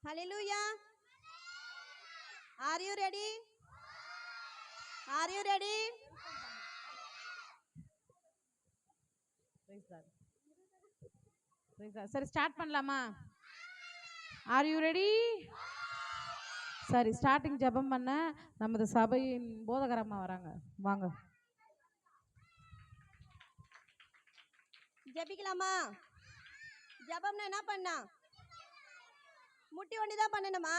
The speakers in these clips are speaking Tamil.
Hallelujah. Are you ready? Are you ready? சரி ஸ்டார்ட் பண்ணலாமா? R you ready? சரி, ஸ்டார்டிங் ஜெபம் பண்ண நமது சபையின் போதகரம்மா வராங்க. வாங்க. ஜெபிக்கலாமா? ஜெபம்னா என்ன பண்ணா? முட்டி ஒண்டி தான் பண்ணணுமா?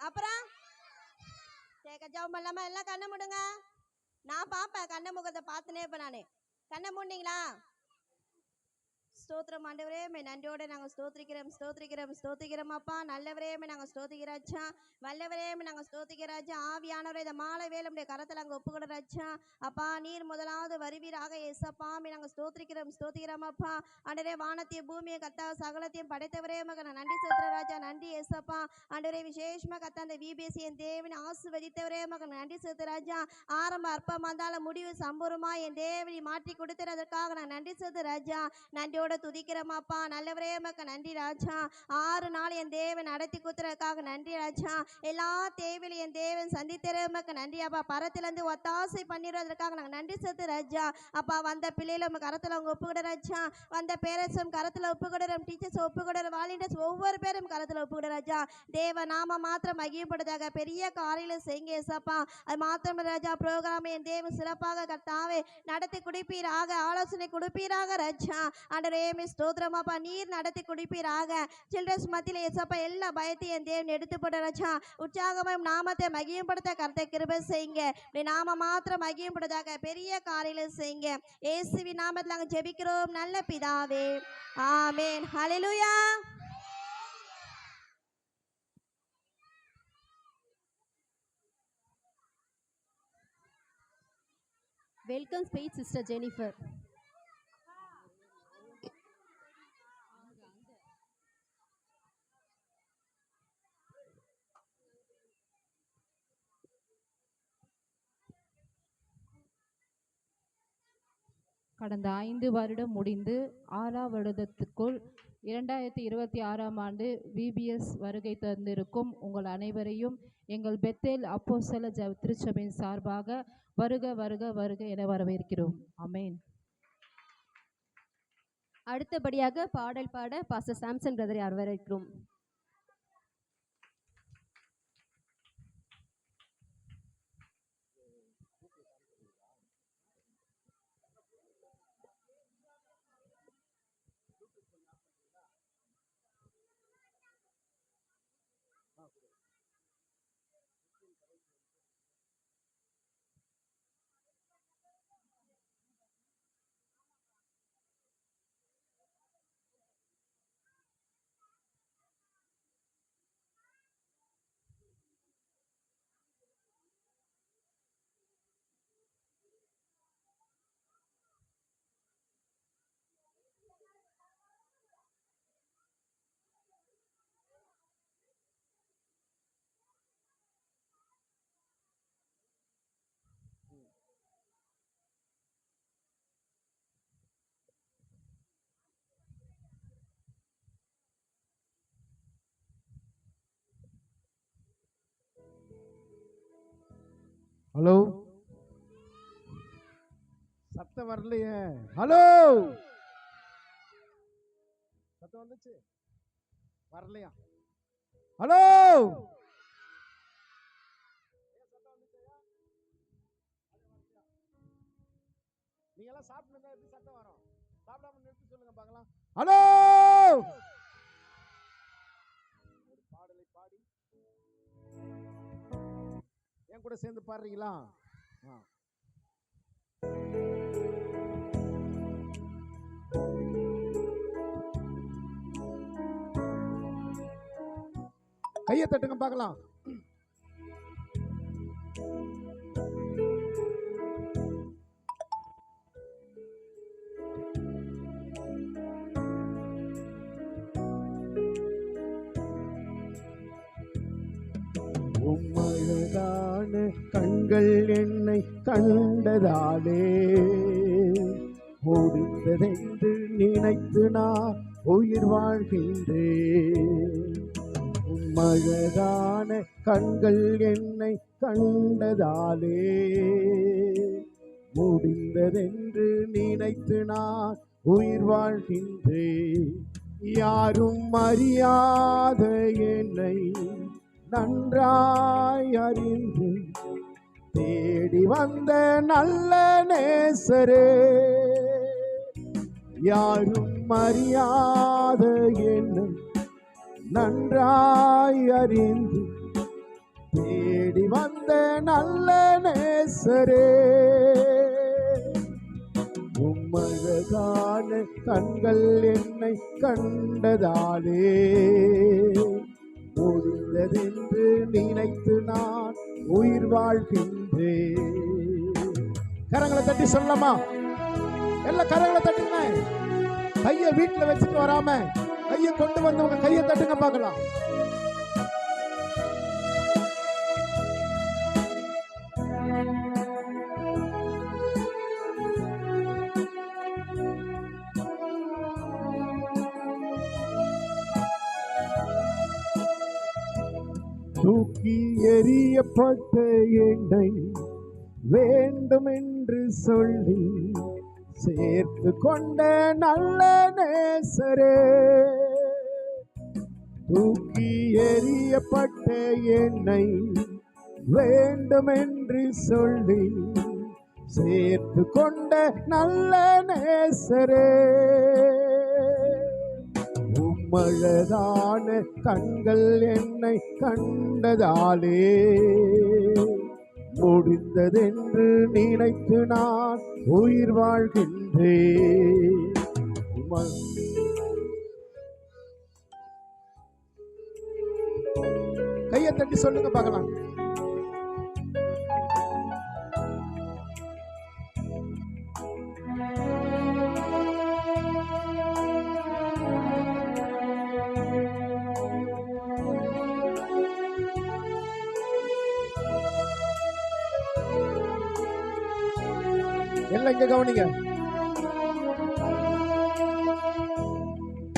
அப்புறம் ஜெபம் பண்ணலாமா? எல்லாம் கண்ணை மூடுங்க. நான் பார்ப்பேன் கண்ணை முகத்தை பார்த்துனே இருப்பேன். நானே கண்ணை மூடிங்களா? ஸ்தோத்திரம் ஆண்டவரே, நன்றியோட நாங்கள் ஸ்தோத்திரிக்கிறோம் அப்பா. நல்லவரே நாங்கள் ஸ்தோத்திரிக்கிறாச்சா. வல்லவரே நாங்கள் ஸ்தோத்திரிக்கிறாச்சா. ஆவியானவரே இந்த மாலை வேலை உடைய கரத்தில் அங்கே ஒப்புக்கிடறாச்சா. அப்பா நீர் முதலாவது வருவீராக ஏசப்பா. நாங்கள் ஸ்தோத்திரிக்கிறோம் அப்பா. ஆண்டவரே வானத்தையும் பூமியை கத்தா சகலத்தையும் படைத்தவரே மகன் நன்றி செலுத்துறாச்சா. நன்றி ஏசப்பா. ஆண்டவரே விசேஷமாக கத்தா அந்த விபிஎஸ்சி என் தேவனை ஆசிர்வதித்தவரே மகன் நன்றி செலுத்துறாச்சா. ஆரம்ப அற்பமாக இருந்தாலும் முடிவு சம்பூர்ணமா என் தேவனை மாற்றி கொடுத்துறதற்காக நான் நன்றி செலுத்துறாச்சா. நன்றியோட துதிக்கிறோமாப்பா. நல்லவரே மக்க நன்றி ராஜா. 6 நாள் என் தேவன் நடத்தி கொடுத்துறதுக்காக நன்றி ராஜா. எல்லா தேவையிலும் என் தேவன் சந்தித்தரமக்க நன்றி அப்பா. பரத்திலிருந்து ஒத்தாசை பண்ணிடுறதுக்காக நாங்கள் நன்றி செலுத்து ராஜா. அப்பா வந்த பிள்ளைகளை உங்க கரத்தில் அவங்க ஒப்புக்கிட ராஜா. வந்த பேரண்ட்ஸும் கரத்தில் ஒப்புக்கிடுறோம். டீச்சர்ஸ் ஒப்புக்கிடுற வாலிண்டர்ஸ் ஒவ்வொரு பேரும் கரத்தில் ஒப்புக்கிட ராஜா. தேவ நாம மாத்திரம் மகிமைப்படுதாக பெரிய காரியங்களும் செய்யுங்க ஏசப்பா. அது மாத்திரம் ராஜா. ப்ரோக்ராம் என் தேவன் சிறப்பாக கர்த்தாவே நடத்தி குடிப்பீராக, ஆலோசனை கொடுப்பீராக ராஜா. ஆண்டவரே ஸ்தோத்திரமாப்பா. நீர் நடத்தி குடிப்பீராக. சில்ட்ரன்ஸ் மத்தியில் ஏசப்பா எல்லா பயத்தையும் என் தேவன் எடுத்து போட ராஜா. உற்சாகமும் நாமத்தை மகிமைப்படுத்த கர்த்தர் கிருபை செய்யுங்க. நாம மாத்திரம் மகிமைப்படுதாக பெரிய காரியங்களும் செய்யுங்க. இயேசுவின் நாமத்தில் நாங்கள் ஜெபிக்கிறோம் நல்ல பிதாவே, ஆமென். ஹல்லேலூயா. Welcome speech sister Jennifer. கடந்த 5 வருடம் முடிந்து 6ஆம் வருடத்துக்குள் 2026ஆம் ஆண்டு விபிஎஸ் வருகை தந்திருக்கும் உங்கள் அனைவரையும் எங்கள் பெத்தேல் அப்போஸ்தல திருச்சபையின் சார்பாக வருக வருக வருக என வரவேற்கிறோம். ஆமென். அடுத்தபடியாக பாடல் பாட பாஸ்டர் சாம்சன் பிரதரை வரவேற்கிறோம். ஹலோ, சத்தம் வரலையே. ஹலோ, சத்தம் வந்துச்சு வரலையா? ஹலோ, நீங்க எல்லாம் சாப்பிட்டு எப்படி சத்தம் வரும்? சாப்பிடாம நிறுத்தி சொல்லுங்க பார்க்கலாம். ஹலோ, ஒரு பாடலை பாடி என் கூட சேர்ந்து பாடுறீங்களா? கையை தட்டுங்க பார்க்கலாம். உம்மழகான கண்கள் என்னை கண்டதாலே முடிந்ததென்று நினைத்து நான் உயிர் வாழ்கின்றேன். உம்மழகான கண்கள் என்னை கண்டதாலே முடிந்ததென்று நினைத்து நான் உயிர் வாழ்கின்றேன். யாரும் அறியாத என்னை நன்றாய் அறிந்து தேடி வந்த நல்ல நேசரே, யாரும் அறியாத என்னை நன்றாய் அறிந்து தேடி வந்த நல்ல நேசரே, உம்மழகான கண்கள் என்னை கண்டதாலே முடிந்ததென்று நினைத்து நான் உயிர் வாழ்கின்றேன். கரங்களை தட்டி சொல்லலாமா? எல்லா கரங்களை தட்டுங்க. கையை வீட்டுல வச்சுட்டு வராம கையை கொண்டு வந்தவங்க கையை தட்டுங்க பார்க்கலாம். தூக்கி எறியப்பட்ட என்னை வேண்டும் என்று சொல்லி சேர்த்து கொண்ட நல்ல நேசரே, தூக்கி எறியப்பட்ட என்னை வேண்டும் என்று சொல்லி சேர்த்து கொண்ட நல்ல நேசரே, உம்மழகான கண்கள் என்னை கண்டதாலே முடிந்ததென்று நினைத்து நான் உயிர் வாழ்கின்றேன். கையை தட்டி சொல்லுங்க பார்க்கலாம். எல்லாம் இங்க கவனிங்க.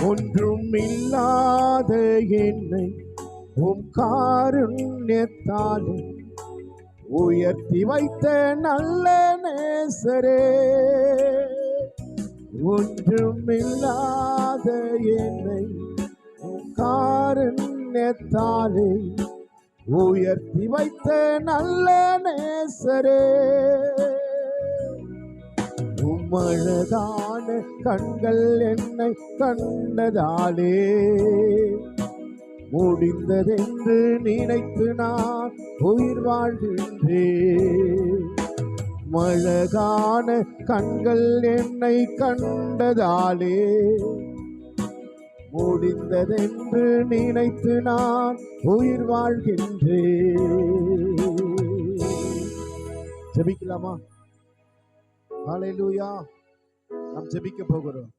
ஒன்றும் இல்லாத என்னை உம் காருண்யத்தாலே உயர்த்தி வைத்த நல்ல நேசரே, ஒன்றும் இல்லாத என்னை உம் காருண்யத்தாலே உயர்த்தி வைத்த நல்ல நேசரே, உம்மழகான கண்கள் என்னை கண்டதாலே முடிந்ததென்று நினைத்து நான் உயிர் வாழ்கின்றேன். மழகான கண்கள் என்னை கண்டதாலே முடிந்ததென்று நினைத்து நான் உயிர் வாழ்கின்றேன். ஜெபிக்கலாமா? ஹல்லேலூயா. நாம் ஜெபிக்க போகிறோம்.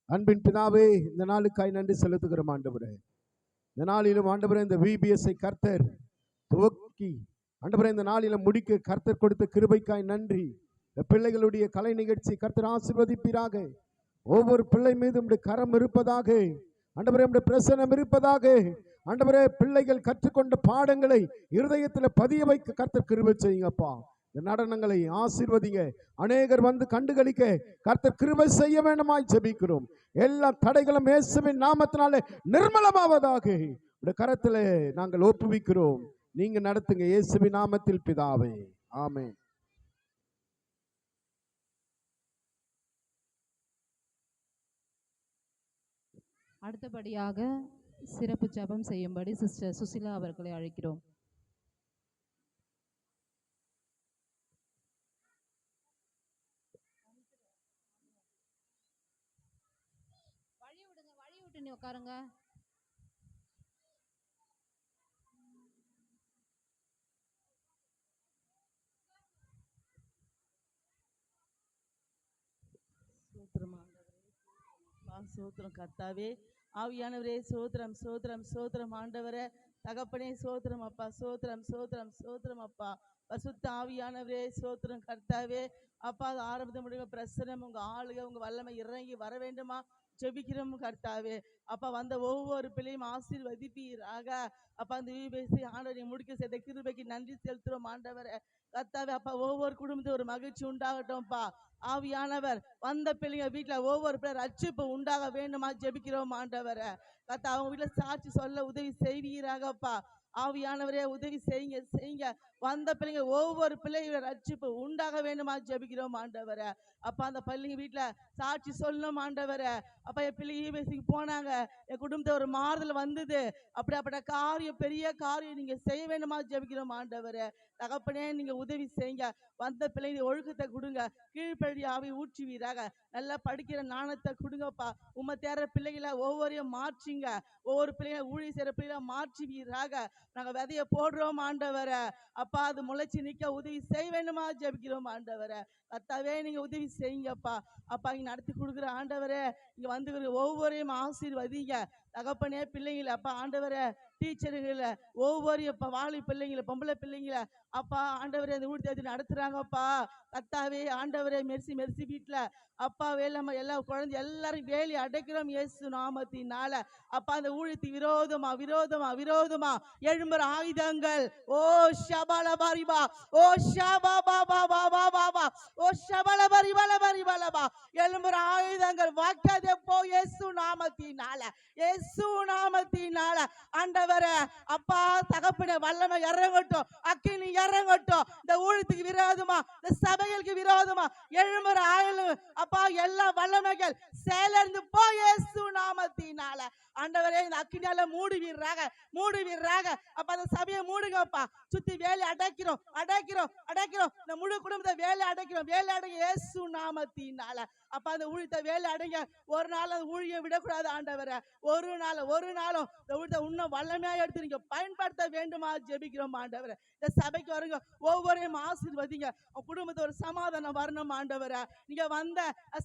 அன்பின் பிதாவே, இந்த நாளுக்காய் நன்றி செலுத்துகிறோம் ஆண்டவரே. இந்த நாளிலும் ஆண்டவரே இந்த விபிஎஸ்ஐ கர்த்தர் துவக்கி ஆண்டவரே இந்த நாளிலும் முடிக்க கர்த்தர் கொடுத்த கிருபைக்காய் நன்றி. இந்த பிள்ளைகளுடைய கலை நிகழ்ச்சி கர்த்தர் ஆசீர்வதிப்பீராக. ஒவ்வொரு பிள்ளை மீது உம்முடைய கரம் இருப்பதாக ஆண்டவரே, உம்முடைய பிரசன்னம் இருப்பதாக ஆண்டவரே. பிள்ளைகள் கற்றுக்கொண்ட பாடங்களை இருதயத்தில் பதிய வைக்க கர்த்தர் கிருபை செய்யுங்கப்பா. இந்த நடனங்களை ஆசீர்வதிங்க. அநேகர் வந்து கண்டுகளிக்க கர்த்தர் கிருபை செய்ய வேண்டுமாய் ஜெபிக்கிறோம். எல்லா தடைகளும் இயேசுவின் நாமத்தினாலே நிர்மலமாவதாக உடைய கரத்திலே நாங்கள் ஒப்புவிக்கிறோம். நீங்க நடத்துங்க இயேசுவின் நாமத்தில் பிதாவே, ஆமென். அடுத்தபடியாக சிறப்பு ஜெபம் செய்யும்படி சிஸ்டர் சுசிலா அவர்களை அழைக்கிறோம். வழி விட்டு நீ உட்காருங்க. சோத்திரம் கர்த்தாவே, ஆவியானவரே சோத்திரம் சோத்திரம் சோத்திரம் ஆண்டவரே. தகப்பனே சோத்திரம் அப்பா, சோத்திரம் சோத்திரம் சோத்திரம் அப்பா. பசுத்த ஆவியானவரே சோத்திரம் கர்த்தாவே. அப்பா ஆரம்பத்தை முடிவு பிரசனம் உங்க ஆளுக உங்க வல்லமை இறங்கி வர வேண்டுமா ஜெபிக்கிறோம் கர்த்தாவே. அப்பா வந்த ஒவ்வொரு பிள்ளையும் ஆசீர்வதிப்பீராக. அப்பா அந்த யூபிஎஸ்சி ஆண்டவரை முடிக்க செய்த கிருபைக்கு நன்றி செலுத்துறோம் ஆண்டவரை கர்த்தாவே. அப்பா ஒவ்வொரு குடும்பத்தையும் ஒரு மகிழ்ச்சி உண்டாகட்டும்ப்பா. ஆவியானவர் வந்த பிள்ளைங்க வீட்டுல ஒவ்வொரு பிள்ளை ரட்சிப்பு உண்டாக வேண்டுமா ஜெபிக்கிறோம் ஆண்டவரை கர்த்தா. அவங்க வீட்டுல சாட்சி சொல்ல உதவி செய்வீராகப்பா. ஆவியானவரே உதவி செய்யுங்க செய்யுங்க. வந்த பிள்ளைங்க ஒவ்வொரு பிள்ளைகளோட ரட்சிப்பு உண்டாக வேண்டுமா ஜெபிக்கிறோம் ஆண்டவரை. அப்பா அந்த பிள்ளைங்க வீட்டுல சாட்சி சொல்லணும் ஆண்டவரை. அப்பா என் பிள்ளைங்க யூபிஎஸ்சிக்கு போனாங்க, என் குடும்பத்தை ஒரு மாறுதல் வந்தது. அப்படிப்பட்ட காரியம் பெரிய காரியம் நீங்க செய்ய வேண்டுமா ஜெபிக்கிறோம் ஆண்டவரை. தகப்பனே நீங்க உதவி செய்யுங்க. வந்த பிள்ளைங்க ஒழுக்கத்தை கொடுங்க, கீழ்ப்படி ஆவி ஊற்றுவீராக. நல்லா படிக்கிற நாணத்தை கொடுங்கப்பா. உண்மை தேர்ற பிள்ளைகளை ஒவ்வொரையும் மாற்றிங்க. ஒவ்வொரு பிள்ளைங்க ஊழி செய்யற பிள்ளைகளை மாற்றுவீராக. நாங்க விதைய போடுறோம் ஆண்டவரை. அப்பா அது முளைச்சி நிக்க உதவி செய்ய வேண்டுமா ஜெபிக்கிறோம் ஆண்டவரை. கர்த்தாவே நீங்க உதவி செய்யுங்கப்பா. அப்பா இங்க நடத்தி கொடுக்குற ஆண்டவரே, இங்க வந்து ஒவ்வொரையும் ஆசீர்வதிங்க தகப்பனே. பிள்ளைங்களை அப்பா ஆண்டவரை டீச்சருங்களை ஒவ்வொரு இப்ப வாலி பிள்ளைங்களை பொம்பளை பிள்ளைங்களை அப்பா ஆண்டவரே அந்த ஊழியத்தை நடத்துறாங்கப்பா. கர்த்தாவே ஆண்டவரே மெர்சி மெர்சி வீட்டுல அப்பா வேலை எல்லா குழந்தை எல்லாரும் வேலி அடைக்கிறோம் இயேசு நாமத்தினால. அப்பா அந்த ஊழியத்துக்கு விரோதமா விரோதமா விரோதமா எழும்புற ஆயுதங்கள் ஓ ஷபல பரிபா ஓ ஷபா பாபா பாபா பாபா ஓ ஷபல பரிபல பரிபலபா எழும்புற ஆயுதங்கள் வாக்காதே போ இயேசு நாமத்தினால. இயேசு நாமத்தினால ஆண்டவரே அப்பா தகப்பனே வல்லமை இறங்கட்டும், அக்கினி இறங்கட்டும். இந்த ஊழியத்துக்கு விரோதமா இந்த சபைகளுக்கு விரோதமா எழும்புற ஆயுதம் அப்பா எல்லா வல்லமைகள் செயலிழந்து போ இயேசு நாமத்தினால. ஆண்டவரே இந்த அக்கினியால மூடுவீராக மூடுவீராக. அப்ப அந்த சபையை மூடுங்கப்பா. சுத்தி வேலை அடைக்கிறோம் அடைக்கிறோம் அடைக்கிறோம். இந்த முழு குடும்பத்தை வேலை அடைக்கிறோம் வேலை அடைங்க இயேசு நாமத்தினால. அப்ப அந்த ஊழியத்தை வேலை அடைங்க. ஒரு நாள் அந்த ஊழியை விடக்கூடாது ஆண்டவரை. ஒரு நாளும் இந்த ஊழியத்தை இன்னும் வல்லமையா எடுத்து நீங்க பயன்படுத்த வேண்டுமா ஜெபிக்கிறோம் ஆண்டவரை. இந்த சபைக்கு வருங்க ஒவ்வொரையும் ஆசீர்வதிங்க. குடும்பத்தை ஒரு சமாதானம் வரணும் ஆண்டவரை. நீங்க வந்த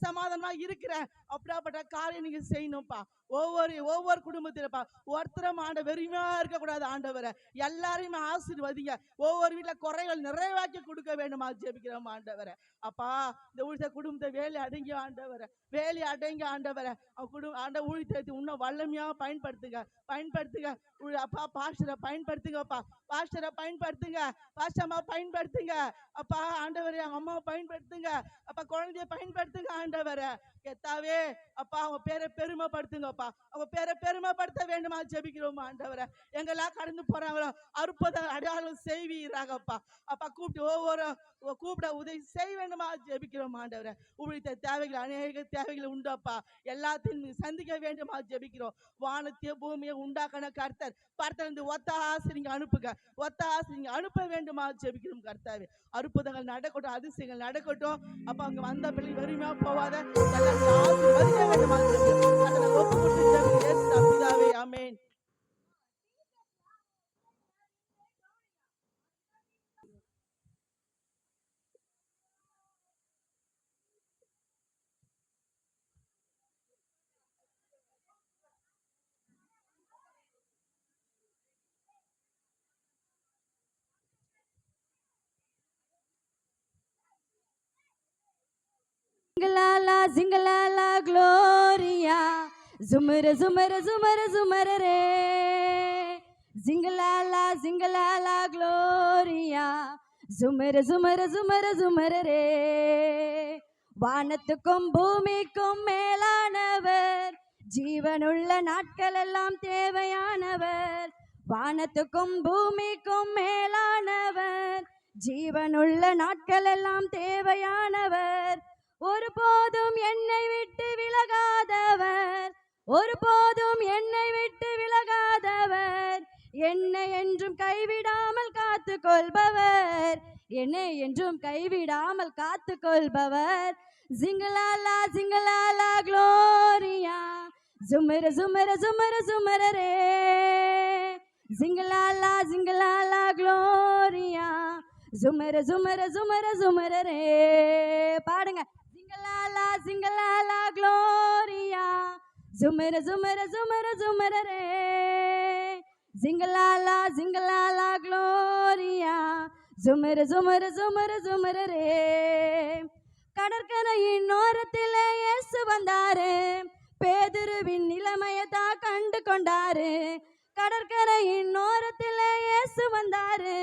சமாதானமா இருக்கிற அப்படியாப்பட்ட காரியம் நீங்க செய்யணும்ப்பா. ஒவ்வொரு குடும்பத்திலப்பா ஒருத்தரும் ஆண்ட வெறுமையா இருக்கக்கூடாது ஆண்டவரை. எல்லாரையுமே ஆசீர்வதிங்க. ஒவ்வொரு வீட்டுல குறைகள் நிறைவாக்கி கொடுக்க வேண்டுமா ஜெபிக்கிறோம் ஆண்டவரை. அப்பா இந்த ஊழியத்தை குடும்பத்தை வேலை அடங்கி ஆண்டவரை வேலை அடங்கி ஆண்டவரை. ஆண்ட ஊழியத்தை இன்னும் வல்லமையா பயன்படுத்துங்க பயன்படுத்துங்க. அப்பா பாஸ்டரை பயன்படுத்துங்கப்பா. பாஸ்டரை பயன்படுத்துங்க. பாஸ்டம்மா பயன்படுத்துங்க அப்பா ஆண்டவரே. அவங்க அம்மாவை பயன்படுத்துங்க அப்பா. குழந்தைய பயன்படுத்துங்க ஆண்டவரை. கர்த்தாவே அப்பா அவங்க பேரை பெருமைப்படுத்துங்கப்பா. அவங்க பேரை பெருமைப்படுத்த வேண்டுமா ஜெபிக்கிறோம் ஆண்டவரை. எங்கெல்லாம் கடந்து போறாங்களோ அற்புத அடையாளம் செய்வீராகப்பா. அப்பா கூப்பிட்டு ஒவ்வொரு கூப்பிட உதவி செய்ய வேண்டுமா ஜெபிக்கிறோம் ஆண்டவரை. ஊழியத்தை தேவைகள் அநேக தேவைகள் உண்டப்பா. எல்லாத்தையும் சந்திக்க வேண்டுமா ஜெபிக்கிறோம். வானத்திய பூமியை உண்டாக்கின கர்த்தர் பார்த்திருந்து ஒத்த ஆசை நீங்க அனுப்புங்க. ஒத்த ஆசை நீங்க அனுப்ப வேண்டுமா ஜெபிக்கிறோம் கர்த்தாவே. அற்புதங்கள் நடக்கட்டும், அதிசயங்கள் நடக்கட்டும். அப்ப அவங்க வந்த பிள்ளை வெறுமையா போவாத வேண்டுமா ஒப்பு கொடுத்து ஆமென். Zingalala, zingalala, gloria. Zumara, zumara, zumara, zumara re. Zingalala, zingalala, gloria. Zumara, zumara, zumara, zumara re. வானத்துக்கும் பூமிக்கும் மேலானவர், ஜீவனுள்ள நாட்கள் எல்லாம் தேவையானவர். வானத்துக்கும் பூமிக்கும் மேலானவர், ஜீவனுள்ள நாட்கள் எல்லாம் தேவையானவர். ஒருபோதும் என்னை விட்டு விலகாதவர், ஒருபோதும் என்னை விட்டு விலகாதவர். என்னை என்றும் கைவிடாமல் காத்து கொள்பவர், என்னை என்றும் கைவிடாமல் காத்து கொள்பவர். ஜிங்கலாலா ஜிங்கலாலா க்ளோரியா. ஜுமர ஜுமர ஜுமர ஜுமர ரே. ஜிங்கலாலா ஜிங்கலாலா க்ளோரியா. ஜுமர ஜுமர ஜுமர ஜுமர ரே. பாடுங்க. ஜிங்கலாலா ஜிங்கலாலா க்ளோரியா. ஜுமர ஜுமர ஜுமர ஜுமர ரே. ஜிங்கலாலா ஜிங்கலாலா க்ளோரியா ஜுமரு ஜுமரு ஜுமரு ஜுமரு ரே. கடற்கரையின் ஓரத்திலே இயேசு வந்தாரு, பேதுருவின் நிலைமையதா கண்டு கொண்டாரு. கடற்கரையின் ஓரத்திலே இயேசு வந்தாரு,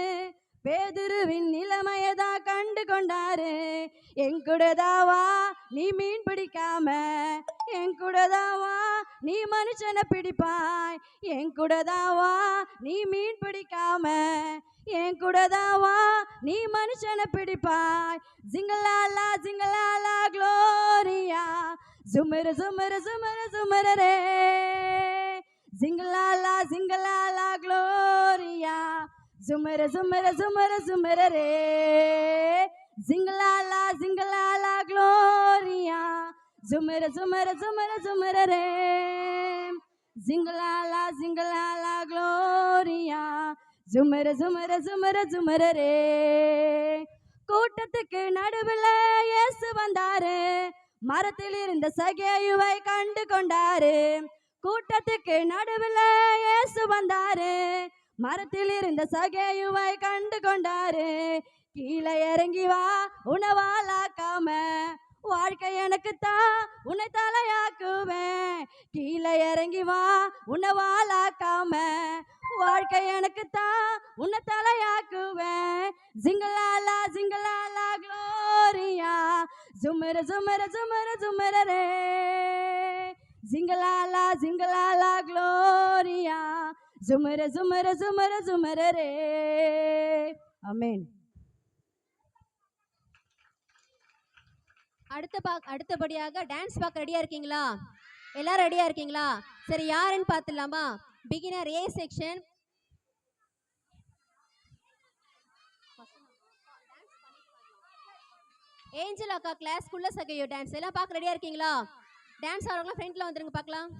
பேதுருவின் நிலைமையதா கண்டு கொண்டாரு. என் கூடதாவா நீ மீன் பிடிக்காம, என் கூடதாவா நீ மனுஷனை பிடிப்பாய். என் கூடதாவா நீ மீன் பிடிக்காம, என் கூடதாவா நீ மனுஷனை பிடிப்பாய். ஜிங்கலாலா ஜிங்கலாலா க்ளோரியா ஜுமரு ஜுமரு ஜுமரு ஜுமரு ரே. ஜிங்கலாலா ஜிங்கலாலா க்ளோரியா ஜுமரு ஜுமரு ஜுமரு ஜுமரு ரே. ஜிங்கலாலா ஜிங்கலாலா க்ளோரியா ஜுமரு ஜுமரு ஜுமரு ஜுமரு ரே. ஜிங்கலாலா ஜிங்கலாலா க்ளோரியா ஜுமரு ஜுமரு ஜுமரு ஜுமரு ரே. கூட்டத்துக்கு நடுவில் இயேசு வந்தாரு, மரத்தில் இருந்த சகேயுவை கண்டு கொண்டாரு. கூட்டத்துக்கு நடுவில் இயேசு வந்தாரு, மரத்தில் இருந்த சகேயுவை கண்டு கொண்டாரு. கீழே இறங்கி வா உணவாலாக்காம, வாழ்க்கை எனக்கு தான் உன்னை தலையாக்குவேன். கீழே இறங்கி வா உணவாலாக்காம, வாழ்க்கை எனக்கு தான் உன்னை தலையாக்குவேன். ஜிங்கலாலா ஜிங்கலாலா க்ளோரியா ஜுமரு ஜுமரு ஜுமரு ஜுமரு ரே. ஜிங்கலாலா ஜிங்கலாலா க்ளோரியா ஜுமரு ஜுமரு ஜுமரு ஜுமரு ரே. ஆமென். அடுத்தபடியாக டான்ஸ் பார்க்க ரெடியா இருக்கீங்களா? எல்லாரும் ரெடியா இருக்கீங்களா? சரி, யாருன்னு பார்த்துடலாமா? Beginner A section. ஏஞ்சல் அக்கா கிளாஸ் குள்ள சகையோ டான்ஸ் எல்லாம் பார்க்க ரெடியா இருக்கீங்களா? டான்ஸ் ஆடுறவங்களாம் ஃப்ரண்ட்ல வந்துருங்க பார்க்கலாம்.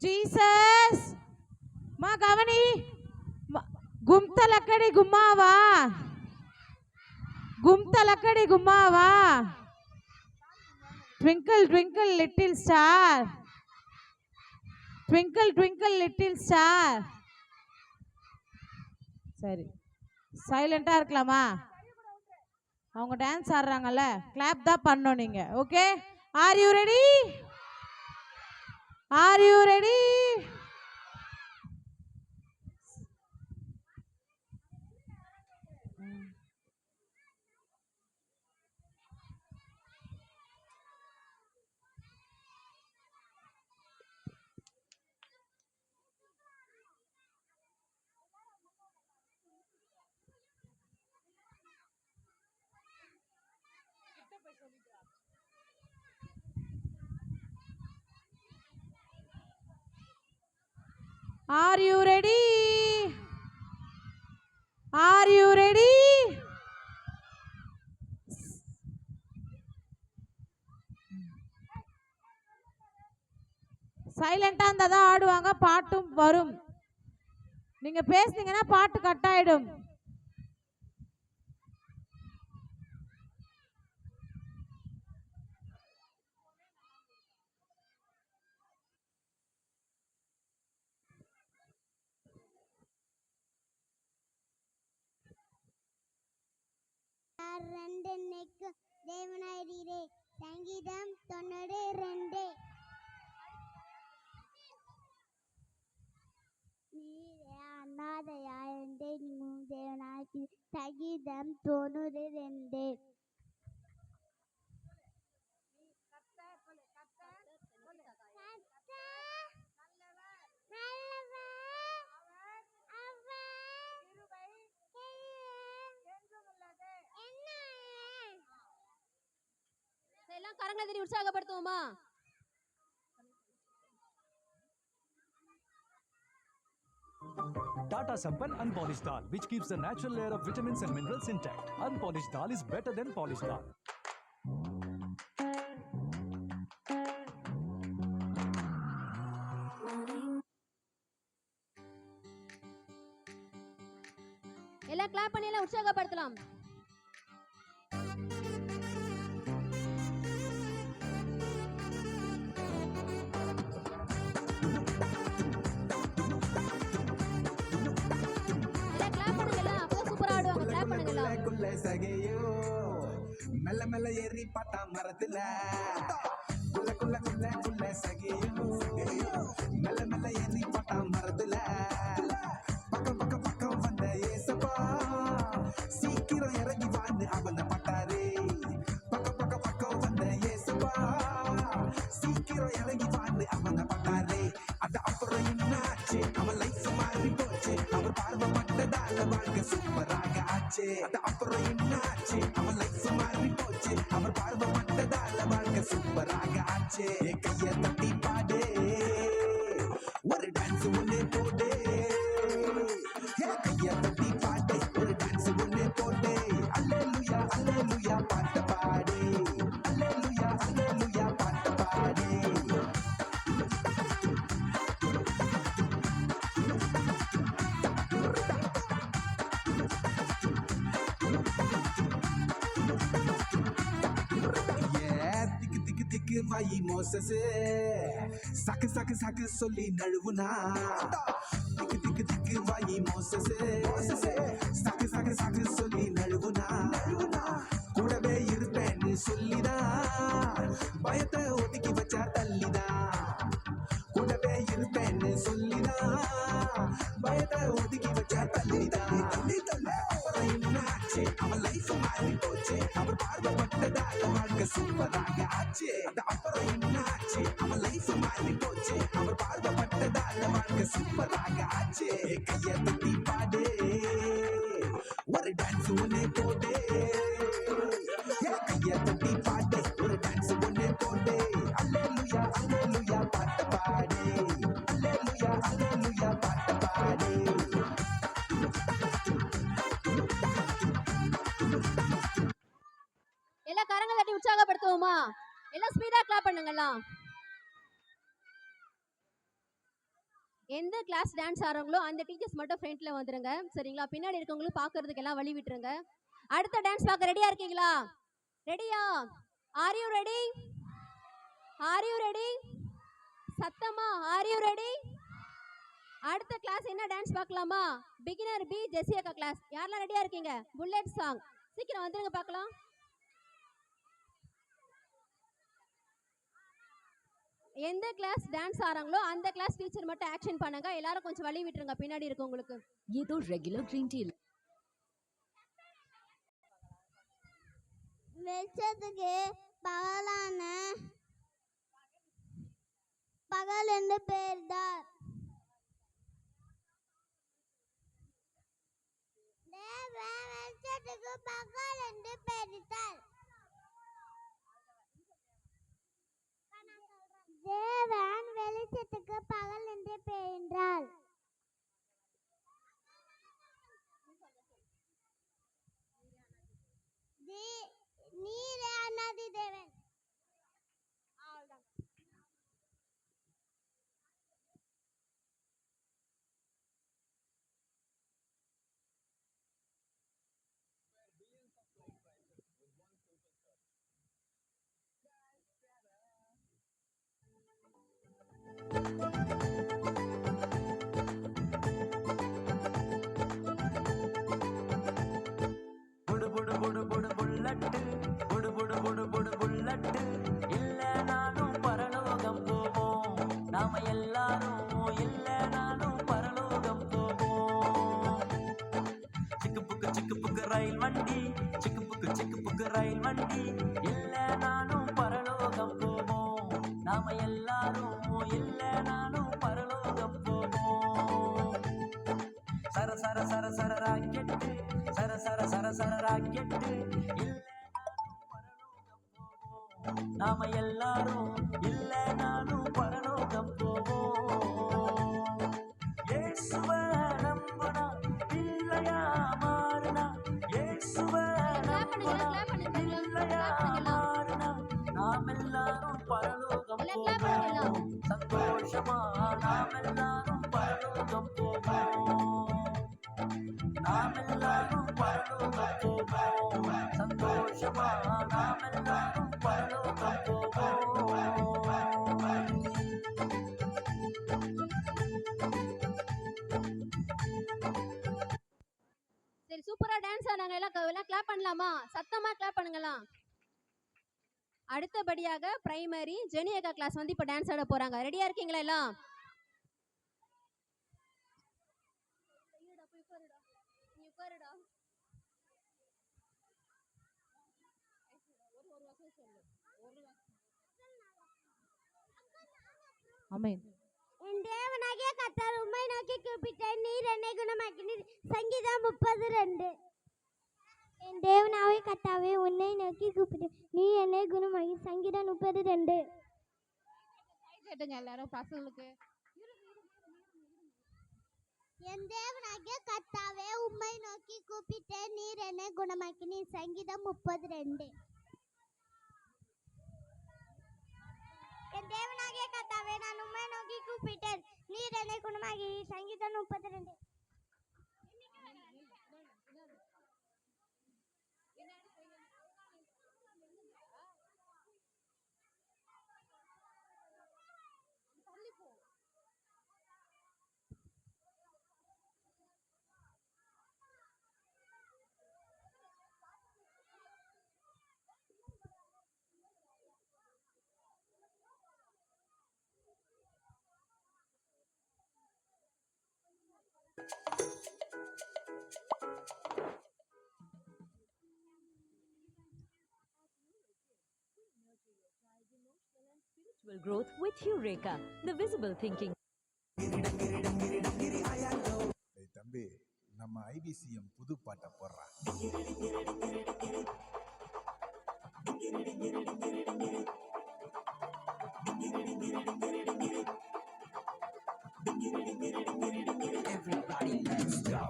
జీసస్ మా గవని గుమ్తలక్కడి గుమ్మావా, గుమ్తలక్కడి గుమ్మావా. Twinkle twinkle little star, twinkle twinkle little star. சரி, சைலண்டா இருக்கலாமா? அவங்க டான்ஸ் ஆடுறாங்கல்ல, கிளாப் தான் பண்ணணும் நீங்க. Okay, R you ready? Are you ready? Are you ready? Are you ready? சைலண்டா இருந்தா தான் ஆடுவாங்க, பாட்டும் வரும். நீங்க பேசுனீங்கன்னா பாட்டு கட் ஆயிடும். ரெண்டு தேவனாயிரே சங்கீதம் 92. நீரே அநாதையாயிருந்தே தேவனாயிரே சங்கீதம் 92. எல்லாம் கரங்களை தட்டி உற்சாகப்படுத்துவோமா? Tata Sampann Unpolished Dal, which keeps the natural layer of vitamins and minerals intact. Unpolished dal is better than polished dal. எல்லாம் கிளாப் பண்ணி எல்லாம் உற்சாகப்படுத்தலாம். மெல்ல மெல்ல ஏறி பாட்டா மரத்துல குள்ள குள்ள குள்ள குள்ள சகியும் மெல்ல மெல்ல ஏறி பாட்டா மரத்துல பக்கம் பக்கம் பக்கம் வந்த ஏசப்பா சீக்கிரம் இறங்கி வான்னு அவன பட்டாரே பக்கம் பக்கம் பக்கம் வந்த ஏசப்பா சீக்கிரம் இறங்கி வான்னு அவன பட்டாரே அது அப்புறம் என்னாச்சு அவன் லைஃப் மாறி போச்சு அவர் பார்வை பட்டதால வாழ்க்கை சூப்பராக ஆச்சு அது அப்புறம் என்னாச்சு அவன் லைஃப் மாறி போச்சு அவர் பார்வை பட்டதால வாழ்க்கை சூப்பராக ஆச்சு கைய தட்டி பாடு ஒரு டான்ஸ் ஒண்ணு போடு கைய தட்டி பாடு ஒரு டான்ஸ் ஒண்ணு போடு அல்லேலூயா அல்லேலூயா பாட்டு பாடு அல்லேலூயா அல்லேலூயா பாட்டு பாடு வாயி மோசஸ் சக்கு சக்கு சக்கு சொல்லி நழுவுனா திக்கு திக்கு திக்கு வாயி மோசஸ் சக்கு சக்கு சக்கு சொல்லி நழுவுனா கூடவே இருப்பேன்னு சொல்லிதான் பயத்தை ஒதுக்கி வச்சா தள்ளிதான் கூடவே இருப்பேன்னு சொல்லிதான் பயத்தை ஒதுக்கி வச்சா தள்ளிதான் என்னாச்சு அவன் லைஃப் மாறி போச்சு அவர் பார்வைப்பட்டதால வாழ்க்கை சூப்பராக ஆச்சு அப்புறம் என்னாச்சு அவன் லைஃப் மாறி போச்சு அவர் பார்வைப்பட்டதால வாழ்க்கை சூப்பராக ஆச்சு கைய தட்டி பாடு ஒரு டான்ஸ் ஒண்ணு போடு கைய தட்டி பாடு ஒரு டான்ஸ் ஒண்ணு போடு அல்லேலூயா அல்லேலூயா பாட்டு பாடு அல்லேலூயா அல்லேலூயா பாட்டு பாடு எல்லாம் கரங்களை தட்டி உற்சாகப்படுத்துவோமா? எல்லாம் ஸ்பீடா கிளாப் பண்ணுங்கலாம். எந்த கிளாஸ் டான்ஸ் ஆடுறாங்களோ அந்த டீச்சர்ஸ் மட்டும் ஃப்ரண்ட்ல வந்துருங்க. சரிங்களா? பின்னாடி இருக்கவங்களும் பார்க்கறதுக்கு எல்லாம் வழி விட்டுருங்க. அடுத்த டான்ஸ் பார்க்க ரெடியா இருக்கீங்களா? ரெடியா? Are you ready? Are you ready? சத்தமா ஆர் யூ ரெடி? அடுத்த கிளாஸ் என்ன டான்ஸ் பார்க்கலாமா? Beginner B Jessica class. யாரெல்லாம் ரெடியா இருக்கீங்க? Bullet song. சீக்கிரம் வந்துருங்க பார்க்கலாம். எந்த கிளாஸ் டான்ஸ் ஆறாங்களோ அந்த கிளாஸ் டீச்சர் மட்டும் ஆக்ஷன் பண்ணுங்க. எல்லாரும் கொஞ்சம் வழி விட்டுருங்க பின்னாடி இருக்கவங்களுக்கு. ये तो रेगुलर ग्रीन टी வெளிச்சத்துக்கு பகலான பகல் என்று பெயர்ந்தார். தேவன் வெளிச்சத்துக்கு பகல் என்று பெயர்த்தார். தேவன் வெளிச்சத்துக்கு பகல் என்று பெயர்ந்தார். நீரே அநாதி தேவன். புடு புடு புடு புடு புல்லட்டு புடு புடு புடு புடு புல்லட்டு இல்ல நானும் பரலோகம் போவோம் நாம எல்லாரும் இல்ல நானும் பரலோகம் போவோம் சிக்கு புக்கு ரயில் வண்டி சிக்கு புக்கு ரயில் வண்டி இல்ல நானும் பரலோகம் போவோம் நாம எல்லாரும் இல்ல நானும் பரலோகம் போவோம் சர சர சர சர ராக்கெட்டு சர சர சர சர ராக்கெட்டு இல்ல நாம எல்லாரும் இல்ல நானும் பரலோகம் போவோம் இயேசுவை நம்புனா இல்லையா மாறுனா இயேசுவை நம்புனா இல்லையா மாறுனா நாம் எல்லாரும் பரலோகம் போவோம் சந்தோஷமா நாம் எல்லாரும் பரலோகம் போவோம் நாம் எல்லாரும் பரலோகம் போவோம் சந்தோஷமா நாம் எல்லாரும் பரலோகம் போவோம். சரி சூப்பரா டான்ஸ் ஆனாங்க. எல்லாம் கிளாப் பண்ணலாமா? சத்தமா கிளாப் பண்ணுங்களா. அடுத்தபடியாக பிரைமரி ஜெனியக்கா கிளாஸ் வந்து இப்ப டான்ஸ் ஆட போறாங்க. ரெடியா இருக்கீங்களா எல்லாம்? ஆமென். என் தேவனாகிய கர்த்தர் உம்மை நோக்கி கூப்பிட்டேன், நீர் என்னை குணமாக்கினீர். சங்கீதம் 32. என் தேவனாகிய கர்த்தாவே உன்னை நோக்கி கூப்பிட்டேன், நீ என்னை குணமாக்கி. சங்கீதம் 32. கேட்டுங்க எல்லாரும் பசங்களுக்கு. என் தேவனாகிய கர்த்தாவே உம்மை நோக்கி கூப்பிட்டேன், நீர் என்னை குணமாக்கினீர். சங்கீதம் 32. என் தேவனாகிய கர்த்தாவே நான் உம்மை நோக்கி கூப்பிட்டேன், நீர் என்னை குணமாக்கினீர். சங்கீதம் 32. Spiritual growth with Eureka, the visible thinking. தம்பி, நம்ம ஐபிசிஎம் புது பாட்டை போடுறான். Everybody let's go.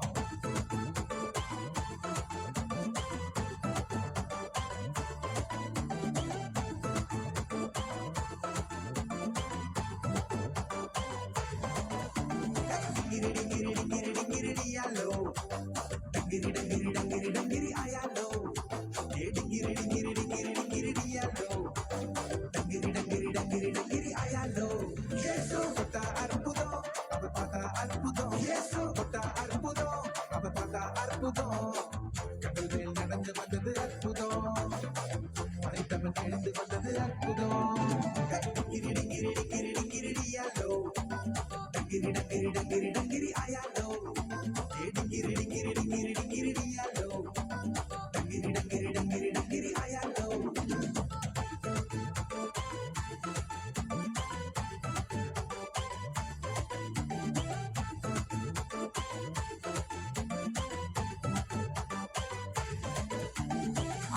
நடந்து வந்தது அற்புதம், மறைத்தவன் எழுந்து வந்தது அற்புதம். கிரிடி கிரிடி கிரிடி கிரிடியாலோ, டங்கிரி டங்கிரி டங்கிரி டங்கிரி ஆயாலோ, கிரிடி கிரிடி கிரிடி கிரிடி கிரிடியாலோ, டங்கிரி டங்கிரி டங்கிரி டங்கிரி ஆயாலோ.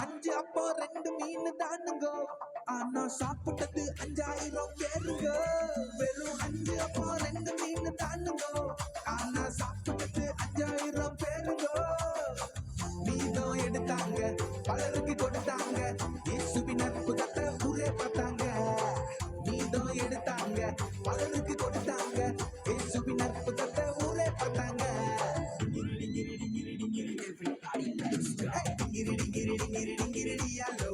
அஞ்சு அப்போ 2 மீன் தானுங்கோ, ஆனா சாப்பிட்டது 5000 பேருங்க. வெறும் 5 அப்போ 2 மீன் தானுங்கோ, ஆனா சாப்பிட்டது 5000 பேருங்க. மீதம் எடுத்தாங்க, பலருக்கு கொடுத்தாங்க, இயேசுவின் அற்புதத்தை ஊரே பார்த்தாங்க. மீதம் எடுத்தாங்க, பலருக்கு கொடுத்தாங்க, இயேசுவின் அற்புதத்தை ஊரே பார்த்தாங்க. Everybody let's go. கிரிடி கிரிடி கிரிடி கிரிடியாலோ,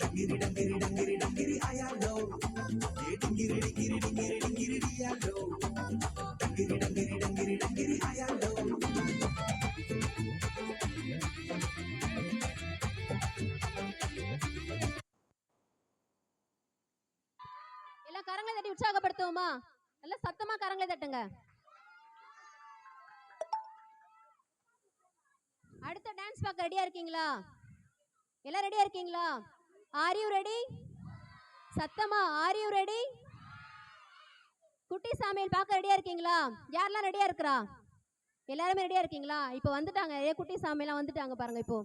டங்கிரி டங்கிரி டங்கிரி டங்கிரி ஆயாலோ, கிரிடி கிரிடி கிரிடி கிரிடியாலோ, டங்கிரி டங்கிரி டங்கிரி டங்கிரி ஆயாலோ. எல்லாம் கரங்களை தட்டி உற்சாகப்படுத்துவோமா? நல்லா சத்தமா கரங்களை தட்டுங்க. அடுத்த டான்ஸ் பார்க்க ரெடியா இருக்கீங்களா? எல்லாம் ரெடியா இருக்கீங்களா? R you ready? சத்தமா ஆர் யூ ரெடி? குட்டி சாமியல் பார்க்க ரெடியா இருக்கீங்களா? யாரெல்லாம் ரெடியா இருக்கிறா? எல்லாருமே ரெடியா இருக்கீங்களா? இப்போ வந்துட்டாங்க, குட்டி சாமியெல்லாம் வந்துட்டாங்க பாருங்க. இப்போ